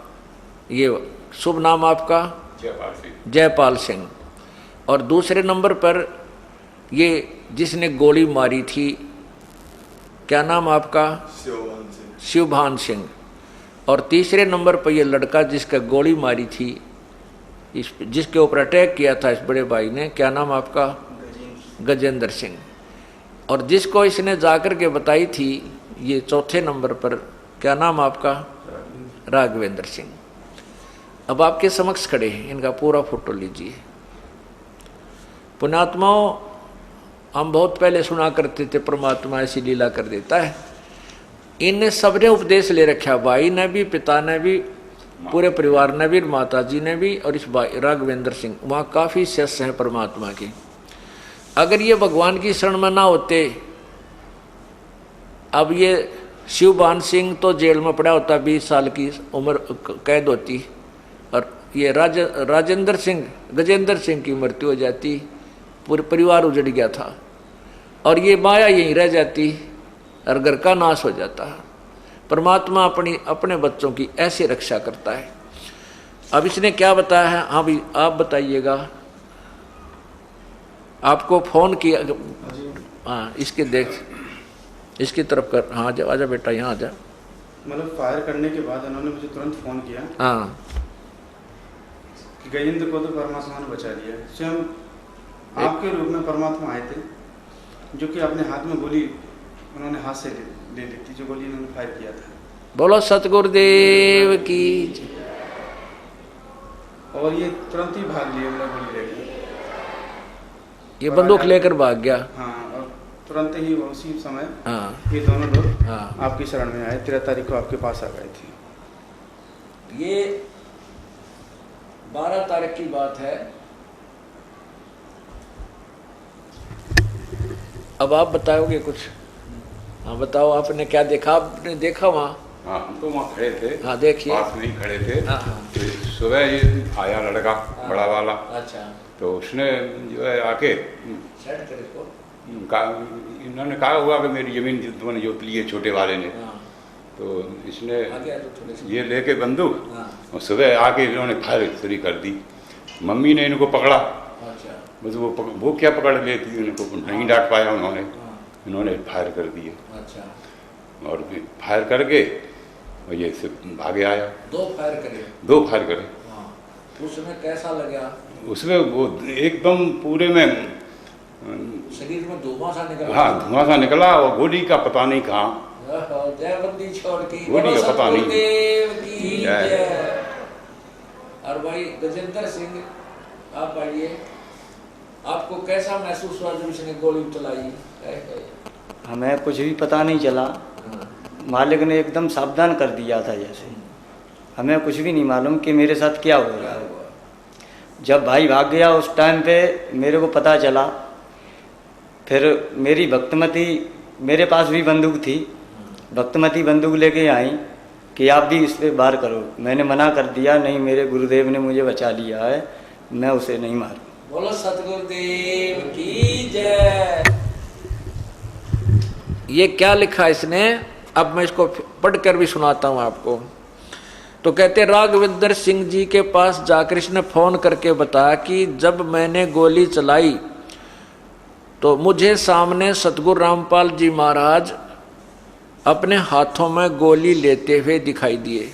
ये शुभ नाम आपका? जयपाल सिंह। और दूसरे नंबर पर ये जिसने गोली मारी थी, क्या नाम आपका? शिवभान सिंह। और तीसरे नंबर पर ये लड़का जिसका गोली मारी थी, जिसके ऊपर अटैक किया था इस बड़े भाई ने, क्या नाम आपका? गजेंद्र सिंह। और जिसको इसने जाकर के बताई थी, ये चौथे नंबर पर, क्या नाम आपका? राघवेंद्र सिंह। अब आपके समक्ष खड़े हैं, इनका पूरा फोटो लीजिए। पुण्यात्माओं, हम बहुत पहले सुना करते थे परमात्मा ऐसी लीला कर देता है। इनने सबने उपदेश ले रखा, भाई ने भी, पिता ने भी, पूरे परिवार ने भी, माता जी ने भी, और इस भाई राघवेंद्र सिंह। वहाँ काफ़ी शिष्य हैं परमात्मा के। अगर ये भगवान की शरण में ना होते, अब ये शिवभान सिंह तो जेल में पड़ा होता, 20 साल की उम्र कैद होती, और ये गजेंद्र सिंह की मृत्यु हो जाती, पूरे परिवार उजड़ गया था, और ये माया यहीं रह जाती और घर का नाश हो जाता है। परमात्मा अपने बच्चों की ऐसे रक्षा करता है। अब इसने क्या बताया है, हाँ भी आप बताइएगा। आपको फोन किया, हाँ इसके देख, इसकी तरफ कर, हाँ जा, आजा बेटा यहाँ आजा। मतलब फायर करने के बाद उन्होंने मुझे तुरंत फ़ोन किया हाँ कि गजेंद्र को तो परमात्मा ने बचा लिया। स्वयं आपके रूप में परमात्मा आए थे, जो कि अपने हाथ में गोली उन्होंने हाथ से ले ली थी, जो गोली इन्होंने फायर किया था। बोलो सतगुरुदेव की। और ये तुरंत ही भाग लिए, मतलब गोली लेके ये बंदूक लेकर भाग गया। हाँ, और तुरंत ही उसी समय हाँ ये दोनों लोग हाँ आपकी शरण में आए। 13 तारीख को आपके पास आ गए थे। ये 12 तारीख की बात है। अब आप बताओगे कुछ? हाँ बताओ, आपने क्या देखा? आपने देखा वहाँ? हाँ, हम तो वहाँ खड़े थे। हाँ देखिए, पास में ही खड़े थे। हाँ हाँ तो सुबह ये आया लड़का, बड़ा वाला। अच्छा, तो उसने जो है आके सेट कर इसको। इन्होंने कहा हुआ कि मेरी जमीन तुमने जोत ली है, छोटे वाले ने। हाँ तो इसने आगे आ तो थोड़े से। ये लेके बंदूक हाँ और सुबह आके इन्होंने फायर शुरू कर दी। मम्मी ने इनको पकड़ा, अच्छा बस वो क्या पकड़ लेती, उनको नहीं डांट पाया उन्होंने। हाँ इन्होंने फायर कर दिए अच्छा, और फिर फायर करके और ये से आगे आया। 2 फायर करे। 2 फायर करे। हाँ, उसमें कैसा लगा? उसमें वो एकदम पूरे में शरीर में धुआं सा निकला। हाँ, धुआं सा निकला और गोली का पता नहीं कहाँ। जय बंदी छोड़ की, गोली का पता नहीं। सतगुरुदेव की जय। जय। और भाई गजेंद्र सिंह, आप आइए, आपको कैसा महसूस हुआ जब इसने गोली चलाई? हमें कुछ भी पता नहीं चला, मालिक ने एकदम सावधान कर दिया था जैसे। हमें कुछ भी नहीं मालूम कि मेरे साथ क्या हो रहा है। जब भाई भाग गया उस टाइम पे मेरे को पता चला। फिर मेरी भक्तमती, मेरे पास भी बंदूक थी, भक्तमती बंदूक लेके आई कि आप भी इस पर वार करो। मैंने मना कर दिया, नहीं मेरे गुरुदेव ने मुझे बचा लिया है, मैं उसे नहीं मारूं। बोलो सतगुरुदेव की जय। ये क्या लिखा इसने, अब मैं इसको पढ़कर भी सुनाता हूं आपको। तो कहते राघवेंद्र सिंह जी के पास जाकर इसने फोन करके बताया कि जब मैंने गोली चलाई तो मुझे सामने सतगुरु रामपाल जी महाराज अपने हाथों में गोली लेते हुए दिखाई दिए,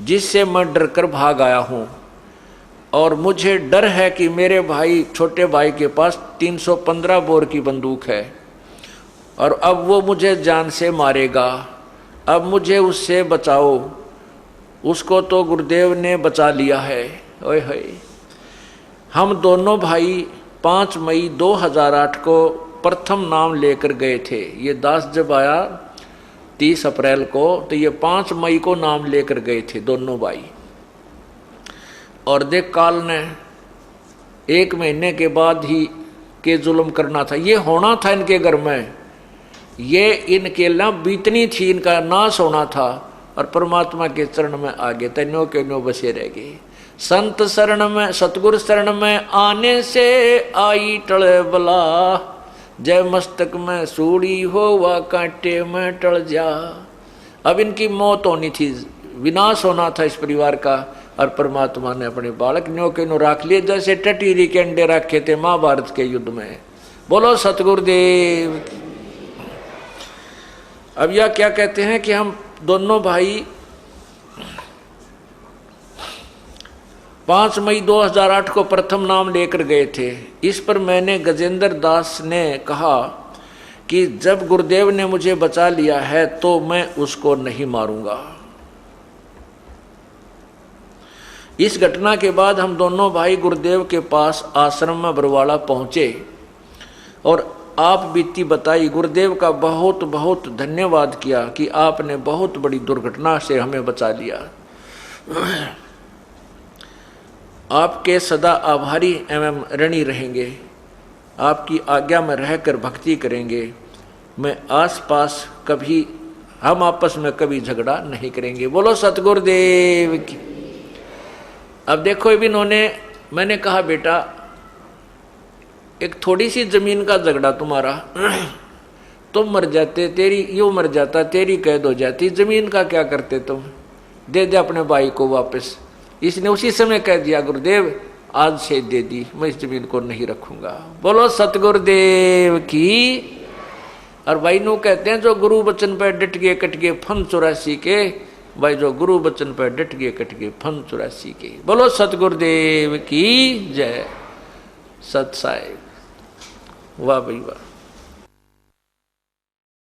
जिससे मैं डरकर भाग आया हूं। और मुझे डर है कि मेरे भाई, छोटे भाई के पास 315 बोर की बंदूक है और अब वो मुझे जान से मारेगा। अब मुझे उससे बचाओ। उसको तो गुरुदेव ने बचा लिया है। ओए होए। हम दोनों भाई 5 मई 2008 को प्रथम नाम लेकर गए थे। ये दास जब आया 30 अप्रैल को, तो ये 5 मई को नाम लेकर गए थे दोनों भाई। और देख काल ने 1 महीने के बाद ही के जुल्म करना था, ये होना था इनके घर में, ये इनके लिए बीतनी थी, इनका नाश होना था। और परमात्मा के चरण में आगे तन्यों के न्यों बसे रह गए। संत शरण में, सतगुरु शरण में आने से आई टले बला, जय मस्तक में सूड़ी हो व कांटे में टल जा। अब इनकी मौत होनी थी, विनाश होना था इस परिवार का, और परमात्मा ने अपने बालक न्यों के न्यों रख लिए, जैसे टटीरी के अंडे रखे थे महाभारत के युद्ध में। बोलो सतगुरुदेव। अब यह क्या कहते हैं कि हम दोनों भाई 5 मई 2008 को प्रथम नाम लेकर गए थे। इस पर मैंने गजेंद्र दास ने कहा कि जब गुरुदेव ने मुझे बचा लिया है तो मैं उसको नहीं मारूंगा। इस घटना के बाद हम दोनों भाई गुरुदेव के पास आश्रम में बरवाड़ा पहुंचे और आप बीती बताई। गुरुदेव का बहुत बहुत धन्यवाद किया कि आपने बहुत बड़ी दुर्घटना से हमें बचा लिया। आपके सदा आभारी एवं ऋणी रहेंगे। आपकी आज्ञा में रहकर भक्ति करेंगे। मैं आसपास कभी, हम आपस में कभी झगड़ा नहीं करेंगे। बोलो सतगुरुदेव की। अब देखो इन्होंने, मैंने कहा बेटा एक थोड़ी सी जमीन का झगड़ा तुम्हारा, तुम मर जाते, तेरी यो मर जाता, तेरी कैद हो जाती, जमीन का क्या करते तुम? दे दे अपने भाई को वापस। इसने उसी समय कह दिया गुरुदेव आज से दे दी, मैं इस जमीन को नहीं रखूंगा। बोलो सतगुरुदेव की। और भाई नो कहते हैं जो गुरु वचन पर डट गए कट गए फन 84 के, भाई जो गुरु वचन पर डट गए कट गए फन 84 के। बोलो सतगुरुदेव की जय। सत साहिब वाह भाई वाह।